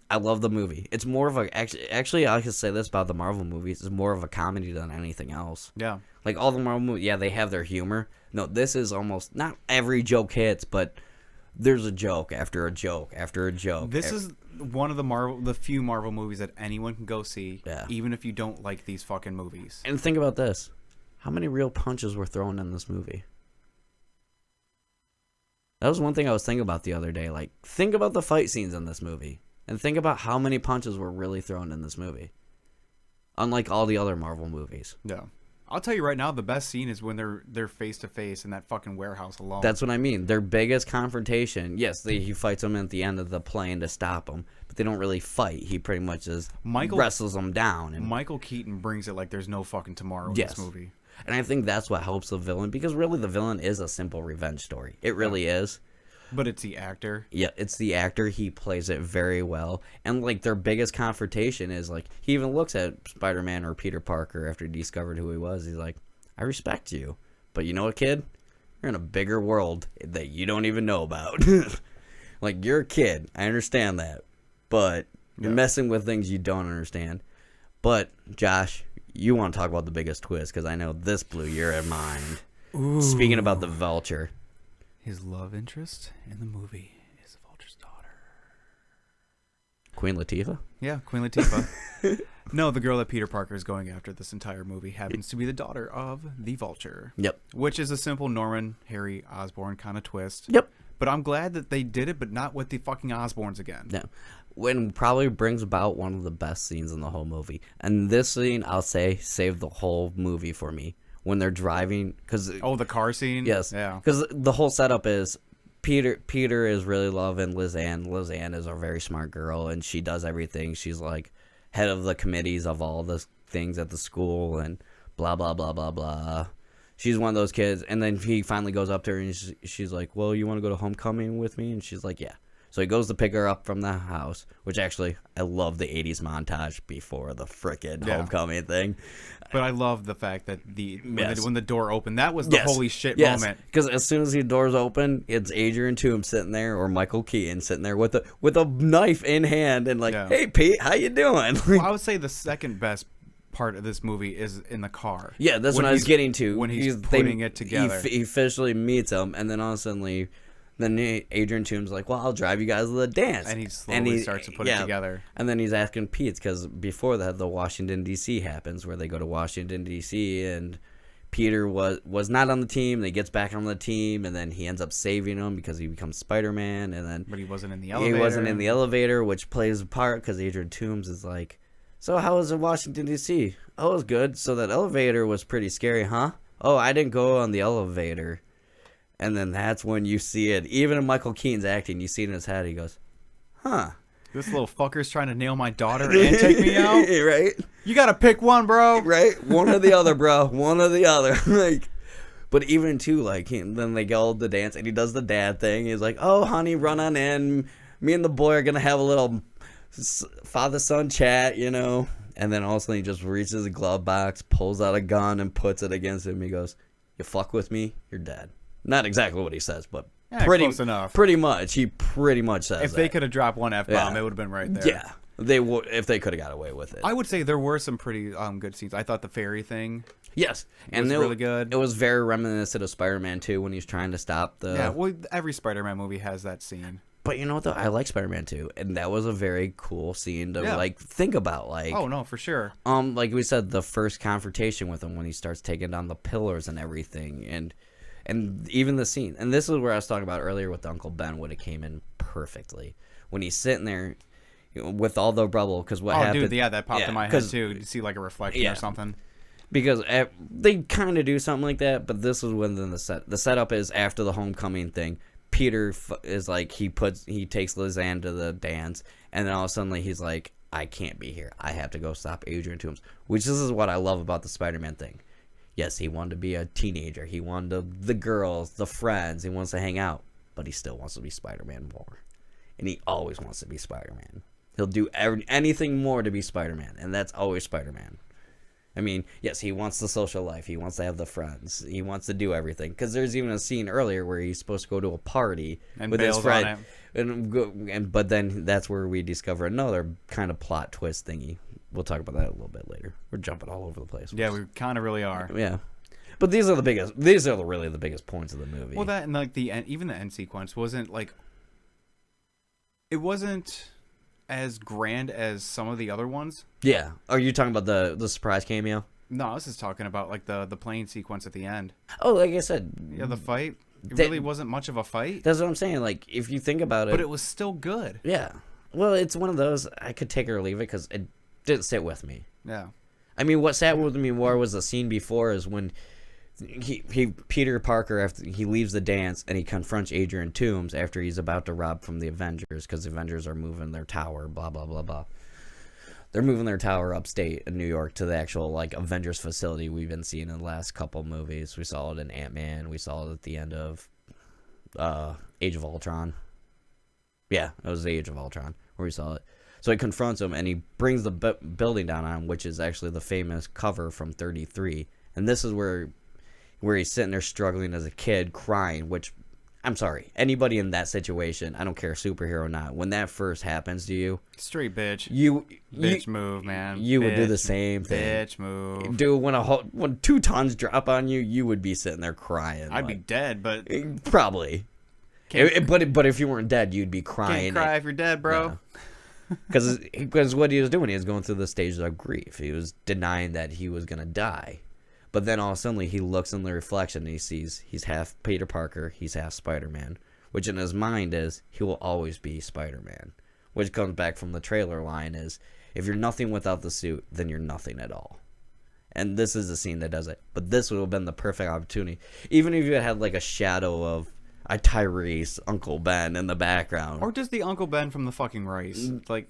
I love the movie. It's more of a, actually, I could say this about the Marvel movies, it's more of a comedy than anything else. Yeah. Like, all the Marvel movies, yeah, they have their humor. No, this is almost, not every joke hits, but there's a joke after a joke after a joke. This is one of the few Marvel movies that anyone can go see, even if you don't like these fucking movies. And think about this. How many real punches were thrown in this movie? That was one thing I was thinking about the other day. Like, think about the fight scenes in this movie. And think about how many punches were really thrown in this movie. Unlike all the other Marvel movies. Yeah. I'll tell you right now, the best scene is when they're face to face in that fucking warehouse alone. That's what I mean. Their biggest confrontation. Yes, he fights them at the end of the plane to stop them, but they don't really fight. He pretty much just wrestles them down. And Michael Keaton brings it like there's no fucking tomorrow in this movie. And I think that's what helps the villain, because really the villain is a simple revenge story. It really is. But it's the actor. Yeah, it's the actor. He plays it very well. And, like, their biggest confrontation is, like, he even looks at Spider-Man or Peter Parker after he discovered who he was. He's like, I respect you. But you know what, kid? You're in a bigger world that you don't even know about. Like, you're a kid. I understand that. But you're messing with things you don't understand. But, Josh, you want to talk about the biggest twist, because I know this blew your mind. Ooh. Speaking about the Vulture. His love interest in the movie is the Vulture's daughter. Queen Latifah? Yeah, Queen Latifah. No, the girl that Peter Parker is going after this entire movie happens to be the daughter of the Vulture. Yep. Which is a simple Norman, Harry, Osborn kind of twist. Yep. But I'm glad that they did it, but not with the fucking Osborns again. No. When probably brings about one of the best scenes in the whole movie. And this scene, I'll say, saved the whole movie for me. When they're driving, because the car scene. Yes, yeah. Because the whole setup is Peter is really loving Lizanne. Lizanne is a very smart girl, and she does everything. She's like head of the committees of all the things at the school, and blah blah blah blah blah. She's one of those kids, and then he finally goes up to her, and she's like, "Well, you want to go to homecoming with me?" And she's like, "Yeah." So he goes to pick her up from the house, which actually, I love the 80s montage before the frickin' homecoming thing. But I love the fact that when the door opened, that was the holy shit moment. Because as soon as the doors open, it's Adrian Toombs sitting there, or Michael Keaton sitting there with a knife in hand, and like, "Hey Pete, how you doing?" Well, I would say the second best part of this movie is in the car. Yeah, that's what I was getting to. When he's putting it together. He officially meets him, and then all of a sudden, then Adrian Toomes like, well, I'll drive you guys to the dance. And he slowly starts to put it together. And then he's asking Pete, because before that, the Washington, D.C. happens, where they go to Washington, D.C., and Peter was not on the team. He gets back on the team, and then he ends up saving him because he becomes Spider-Man. And then But he wasn't in the elevator. He wasn't in the elevator, which plays a part because Adrian Toomes is like, so how was it Washington, D.C.? Oh, it was good. So that elevator was pretty scary, huh? Oh, I didn't go on the elevator. And then that's when you see it. Even in Michael Keaton's acting, you see it in his head. He goes, huh. This little fucker's trying to nail my daughter and take me out? Right? You got to pick one, bro. Right? One or the other, bro. One or the other. But even too, then they go to dance, and he does the dad thing. He's like, oh, honey, run on in. Me and the boy are going to have a little father-son chat, And then all of a sudden he just reaches a glove box, pulls out a gun, and puts it against him. He goes, you fuck with me, you're dead. Not exactly what he says, but close enough. Pretty much. He pretty much says If they could have dropped one F-bomb, Yeah. it would have been right there. Yeah. They would, if they could have got away with it. I would say there were some pretty good scenes. I thought the ferry thing Yes. was really good. It was very reminiscent of Spider-Man 2 when he's trying to stop the... Yeah, well, every Spider-Man movie has that scene. But you know what, though? I like Spider-Man 2, and that was a very cool scene to, think about. Oh, no, for sure. Like we said, the first confrontation with him when he starts taking down the pillars and everything, and even the scene. And this is where I was talking about earlier with Uncle Ben would have came in perfectly. When he's sitting there with all the rubble, because what happened... Oh, dude, yeah, that popped in my head, too. To see, like, a reflection or something. Because they kind of do something like that, but this is when the setup is after the homecoming thing. Peter is like, he takes Lizanne to the dance, and then all of a sudden he's like, I can't be here. I have to go stop Adrian Toomes. Which this is what I love about the Spider-Man thing. Yes, he wanted to be a teenager. He wanted the girls, the friends. He wants to hang out. But he still wants to be Spider-Man more. And he always wants to be Spider-Man. He'll do anything more to be Spider-Man. And that's always Spider-Man. I mean, yes, he wants the social life. He wants to have the friends. He wants to do everything. Because there's even a scene earlier where he's supposed to go to a party and with his friend. But then that's where we discover another kind of plot twist thingy. We'll talk about that a little bit later. We're jumping all over the place. Yeah, we kind of really are. Yeah. But these are really the biggest points of the movie. Well, that and like even the end sequence wasn't it wasn't as grand as some of the other ones. Yeah. Are you talking about the surprise cameo? No, I was just talking about like the plane sequence at the end. Oh, like I said. Yeah, the fight. It really wasn't much of a fight. That's what I'm saying. Like, if you think about it. But it was still good. Yeah. Well, it's one of those, I could take it or leave it because it didn't sit with me. Yeah. I mean, what sat with me more was the scene before is when Peter Parker, after he leaves the dance and he confronts Adrian Toomes after he's about to rob from the Avengers because the Avengers are moving their tower, blah, blah, blah, blah. They're moving their tower upstate in New York to the actual, like, Avengers facility we've been seeing in the last couple movies. We saw it in Ant-Man. We saw it at the end of Age of Ultron. Yeah, it was the Age of Ultron where we saw it. So he confronts him, and he brings the building down on him, which is actually the famous cover from 33. And this is where he's sitting there struggling as a kid, crying, which... I'm sorry. Anybody in that situation, I don't care, superhero or not, when that first happens to you... Straight bitch. Bitch move, man. You would do the same thing. Bitch move. Dude, when 2 tons drop on you, you would be sitting there crying. I'd be dead, but... Probably. But if you weren't dead, you'd be crying. Can't cry if you're dead, bro. Because what he was doing, he was going through the stages of grief. He was denying that he was going to die. But then all of a sudden, he looks in the reflection and he sees he's half Peter Parker, he's half Spider-Man. Which in his mind is, he will always be Spider-Man. Which comes back from the trailer line is, if you're nothing without the suit, then you're nothing at all. And this is the scene that does it. But this would have been the perfect opportunity. Even if you had like a shadow of a Tyrese, Uncle Ben in the background. Or just the Uncle Ben from the fucking Rice. Like...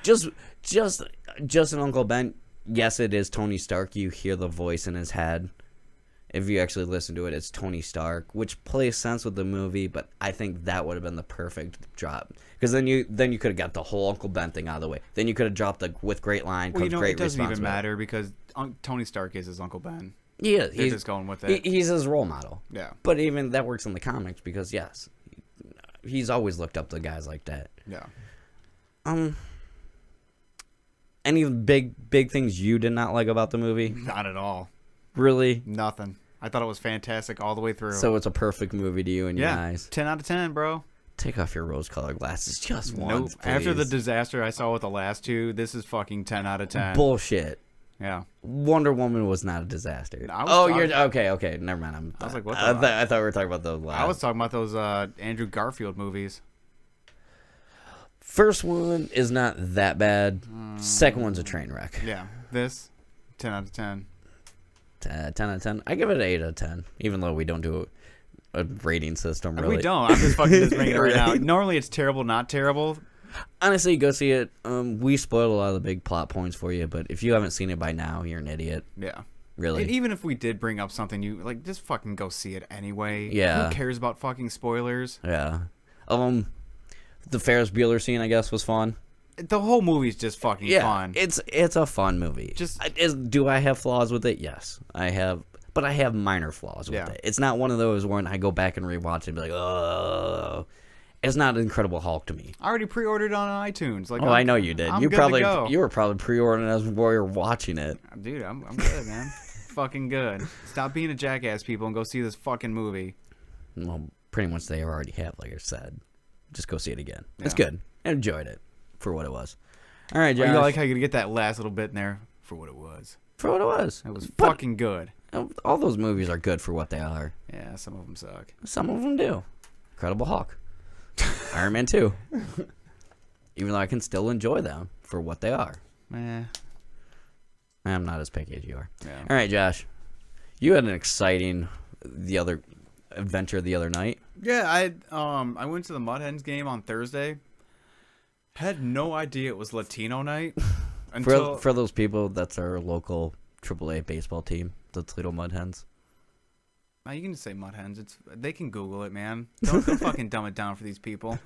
just an Uncle Ben... Yes, it is Tony Stark. You hear the voice in his head. If you actually listen to it, it's Tony Stark, which plays sense with the movie, but I think that would have been the perfect drop. Because then you could have got the whole Uncle Ben thing out of the way. Then you could have dropped the with great line, well, great it doesn't even responsibility. matter because Tony Stark is his Uncle Ben. Yeah, They're just going with it. He's his role model. Yeah. But even that works in the comics because, yes, he's always looked up to guys like that. Yeah. Any big things you did not like about the movie? Not at all. Really? Nothing. I thought it was fantastic all the way through. So it's a perfect movie to you in your eyes. 10 out of 10, bro. Take off your rose-colored glasses just Nope. once, please. After the disaster I saw with the last two, this is fucking 10 out of 10. Bullshit. Yeah. Wonder Woman was not a disaster. I was you're talking- okay. Never mind. I was like, what I the- thought we were talking about the last. I was talking about those Andrew Garfield movies. First one is not that bad. Second one's a train wreck. Yeah. This, 10 out of 10. 10 out of 10. I give it an 8 out of 10, even though we don't do a rating system, really. We don't. I'm just fucking just making it right now. Really? Normally it's terrible, not terrible. Honestly, go see it. We spoiled a lot of the big plot points for you, but if you haven't seen it by now, you're an idiot. Yeah. Really. And even if we did bring up something you like, just fucking go see it anyway. Yeah. Who cares about fucking spoilers? Yeah. The Ferris Bueller scene, I guess, was fun. The whole movie's just fucking fun. It's a fun movie. Do I have flaws with it? Yes, I have. But I have minor flaws with it. It's not one of those when I go back and rewatch it and be like, oh. It's not Incredible Hulk to me. I already pre-ordered on iTunes. Like, I know you did. I'm You good to go. were probably pre-ordering as while you're watching it. Dude, I'm good, man. Fucking good. Stop being a jackass, people, and go see this fucking movie. Well, pretty much they already have, like I said. Just go see it again. It's Yeah. good. I enjoyed it for what it was. All right, Josh. You like how you get that last little bit in there for what it was. For what it was. It was But fucking good. all those movies are good for what they are. Yeah, some of them suck. Some of them do. Incredible Hulk. Iron Man 2. Even though I can still enjoy them for what they are. Eh. I'm not as picky as you are. Yeah. All right, Josh. You had an exciting adventure the other night. Yeah, I went to the Mud Hens game on Thursday. Had no idea it was Latino night until For those people, that's our local AAA baseball team, the Toledo Mud Hens. Now, you can just say Mud Hens. They can Google it, man. Don't fucking dumb it down for these people.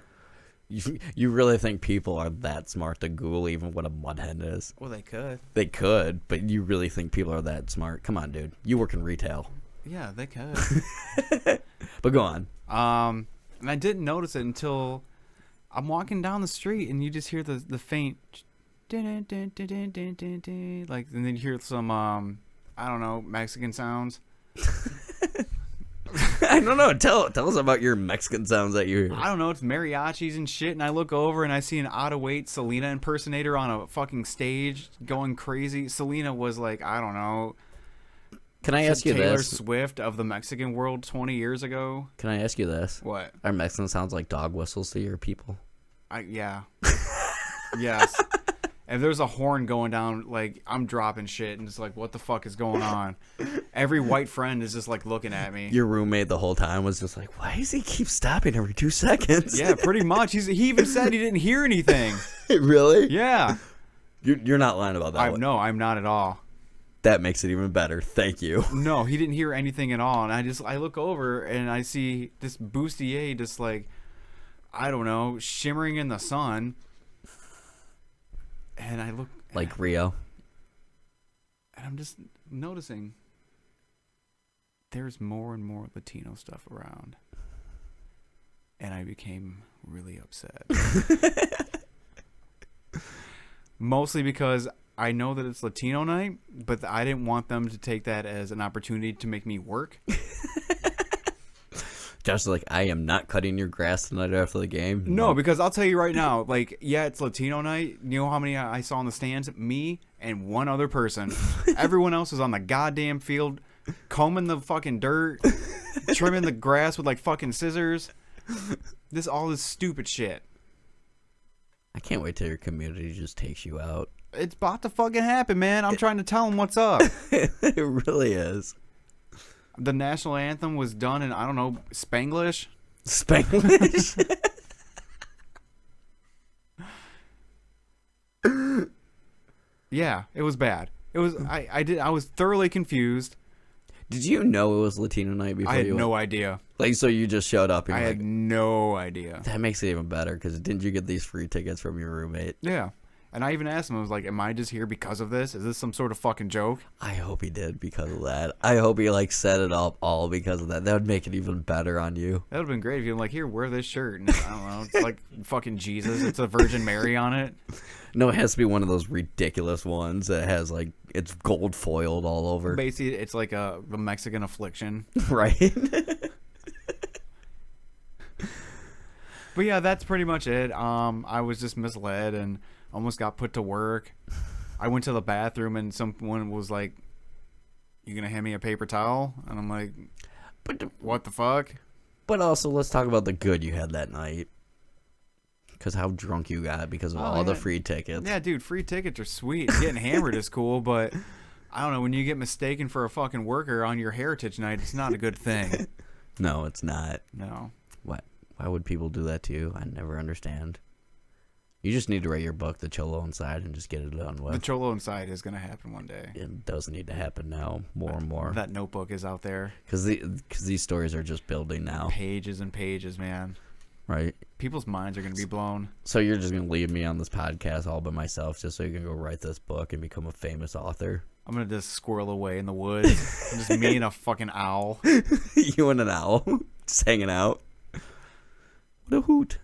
You really think people are that smart to Google even what a mud hen is? Well, they could. They could, but you really think people are that smart? Come on, dude. You work in retail. Yeah, they could. But go on. And I didn't notice it until I'm walking down the street and you just hear the faint like, and then you hear some I don't know, Mexican sounds. I don't know. Tell us about your Mexican sounds that you hear. I don't know, it's mariachis and shit, and I look over and I see an out-of-weight Selena impersonator on a fucking stage going crazy. Selena was like, I don't know, Can I ask you Taylor this? Swift of the Mexican world 20 years ago. Can I ask you this? What? Are Mexican sounds like dog whistles to your people? Yeah. Yes. If there's a horn going down, like, I'm dropping shit and it's like, what the fuck is going on? Every white friend is just like looking at me. Your roommate the whole time was just like, why does he keep stopping every 2 seconds? Yeah, pretty much. He even said he didn't hear anything. Really? Yeah. You're not lying about that one. No, I'm not at all. That makes it even better. Thank you. No, he didn't hear anything at all. And I look over and I see this bustier just like, I don't know, shimmering in the sun. And I look Like Rio. and I'm just noticing there's more and more Latino stuff around. And I became really upset. Mostly because I know that it's Latino night, but I didn't want them to take that as an opportunity to make me work. Just like, I am not cutting your grass tonight after the game. No, because I'll tell you right now, like, yeah, it's Latino night. You know how many I saw in the stands? Me and one other person. Everyone else was on the goddamn field, combing the fucking dirt, trimming the grass with, like, fucking scissors. All this stupid shit. I can't wait till your community just takes you out. It's about to fucking happen, man. I'm trying to tell them what's up. It really is. The national anthem was done in, I don't know, Spanglish. Spanglish? Yeah, it was bad. It was. I was thoroughly confused. Did you know it was Latino night before I had you no went? idea. Like, so you just showed up and I you're had like, no idea. that makes it even better, because didn't you get these free tickets from your roommate? Yeah. And I even asked him, I was like, am I just here because of this? Is this some sort of fucking joke? I hope he did because of that. I hope he like set it up all because of that. That would make it even better on you. That would have been great if you were like, here, wear this shirt. And I don't know, it's like fucking Jesus. It's a Virgin Mary on it. No, it has to be one of those ridiculous ones that has like it's gold foiled all over. Basically, it's like a Mexican affliction. Right? But yeah, that's pretty much it. I was just misled and almost got put to work. I went to the bathroom and someone was like, "You gonna hand me a paper towel?" And I'm like, But "What the fuck?" But also, let's talk about the good you had that night. Because how drunk you got because of all the free tickets. Yeah, dude, free tickets are sweet. Getting hammered is cool, but I don't know. When you get mistaken for a fucking worker on your heritage night, it's not a good thing. No, it's not. No. What? Why would people do that to you? I never understand. You just need to write your book, The Cholo Inside, and just get it done with. The Cholo Inside is going to happen one day. It does need to happen now, more and more. That notebook is out there. Because these stories are just building now. Pages and pages, man. Right? People's minds are going to be blown. So you're just going to leave me on this podcast all by myself just so you can go write this book and become a famous author? I'm going to just squirrel away in the woods. Just me and a fucking owl. You and an owl just hanging out. What a hoot.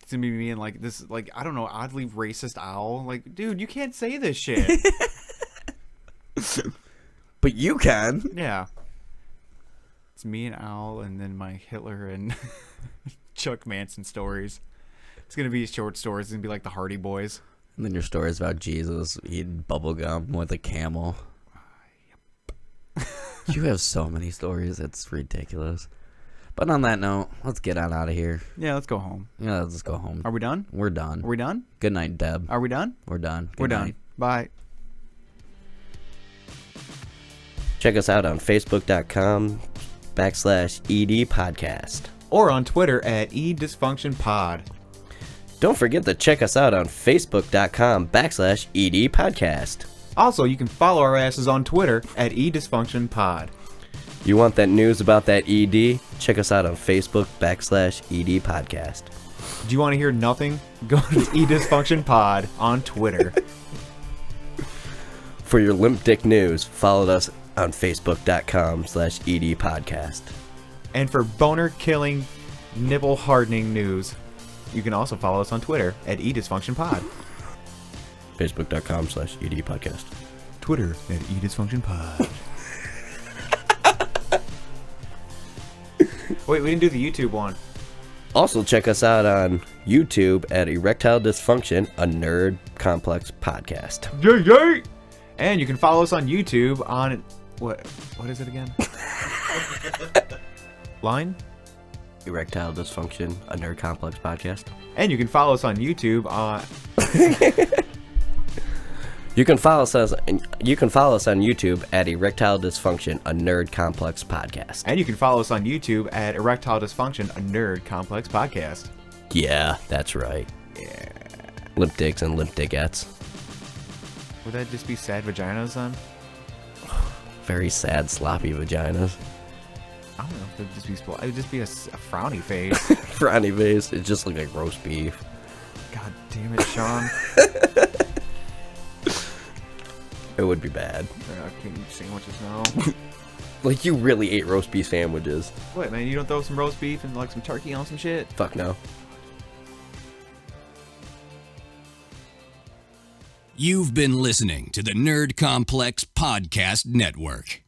It's going to be me and like this, like, I don't know, oddly racist owl. Like, dude, you can't say this shit. But you can. Yeah. It's me and owl and then my Hitler and Chuck Manson stories. It's going to be short stories. It's going to be like the Hardy Boys. And then your stories about Jesus eating bubble gum with a camel. You have so many stories. It's ridiculous. But on that note, let's get on out of here. Yeah, let's go home. Yeah, let's go home. Are we done? We're done. Are we done? Good night, Deb. Are we done? We're done. We're Good done. night. Bye. Check us out on Facebook.com/ED Podcast. Or on Twitter at eDysfunctionPod. Don't forget to check us out on Facebook.com/ED Podcast. Also, you can follow our asses on Twitter at eDysfunctionPod. You want that news about that ED? Check us out on Facebook.com/ED Podcast. Do you want to hear nothing? Go to eDysfunctionPod on Twitter. For your limp dick news, follow us on Facebook.com/ED Podcast. And for boner killing, nipple hardening news, you can also follow us on Twitter at eDysfunctionPod. Facebook.com/ED Podcast. Twitter at eDysfunctionPod. Wait, we didn't do the YouTube one. Also, check us out on YouTube at Erectile Dysfunction, a Nerd Complex podcast. Yay, yay! And you can follow us on YouTube on... What is it again? Line? Erectile Dysfunction, a Nerd Complex podcast. And you can follow us on YouTube on... You can follow us on YouTube at Erectile Dysfunction, a Nerd Complex podcast. And you can follow us on YouTube at Erectile Dysfunction, a Nerd Complex podcast. Yeah, that's right. Yeah. Limp dicks and limp dickettes. Would that just be sad vaginas then? Very sad, sloppy vaginas. I don't know if it'd just be... It would just be a frowny face. Frowny face. It just looked like roast beef. God damn it, Sean. It would be bad. Can you sandwiches now? Like, you really ate roast beef sandwiches. What, man? You don't throw some roast beef and like some turkey on some shit? Fuck no. You've been listening to the Nerd Complex Podcast Network.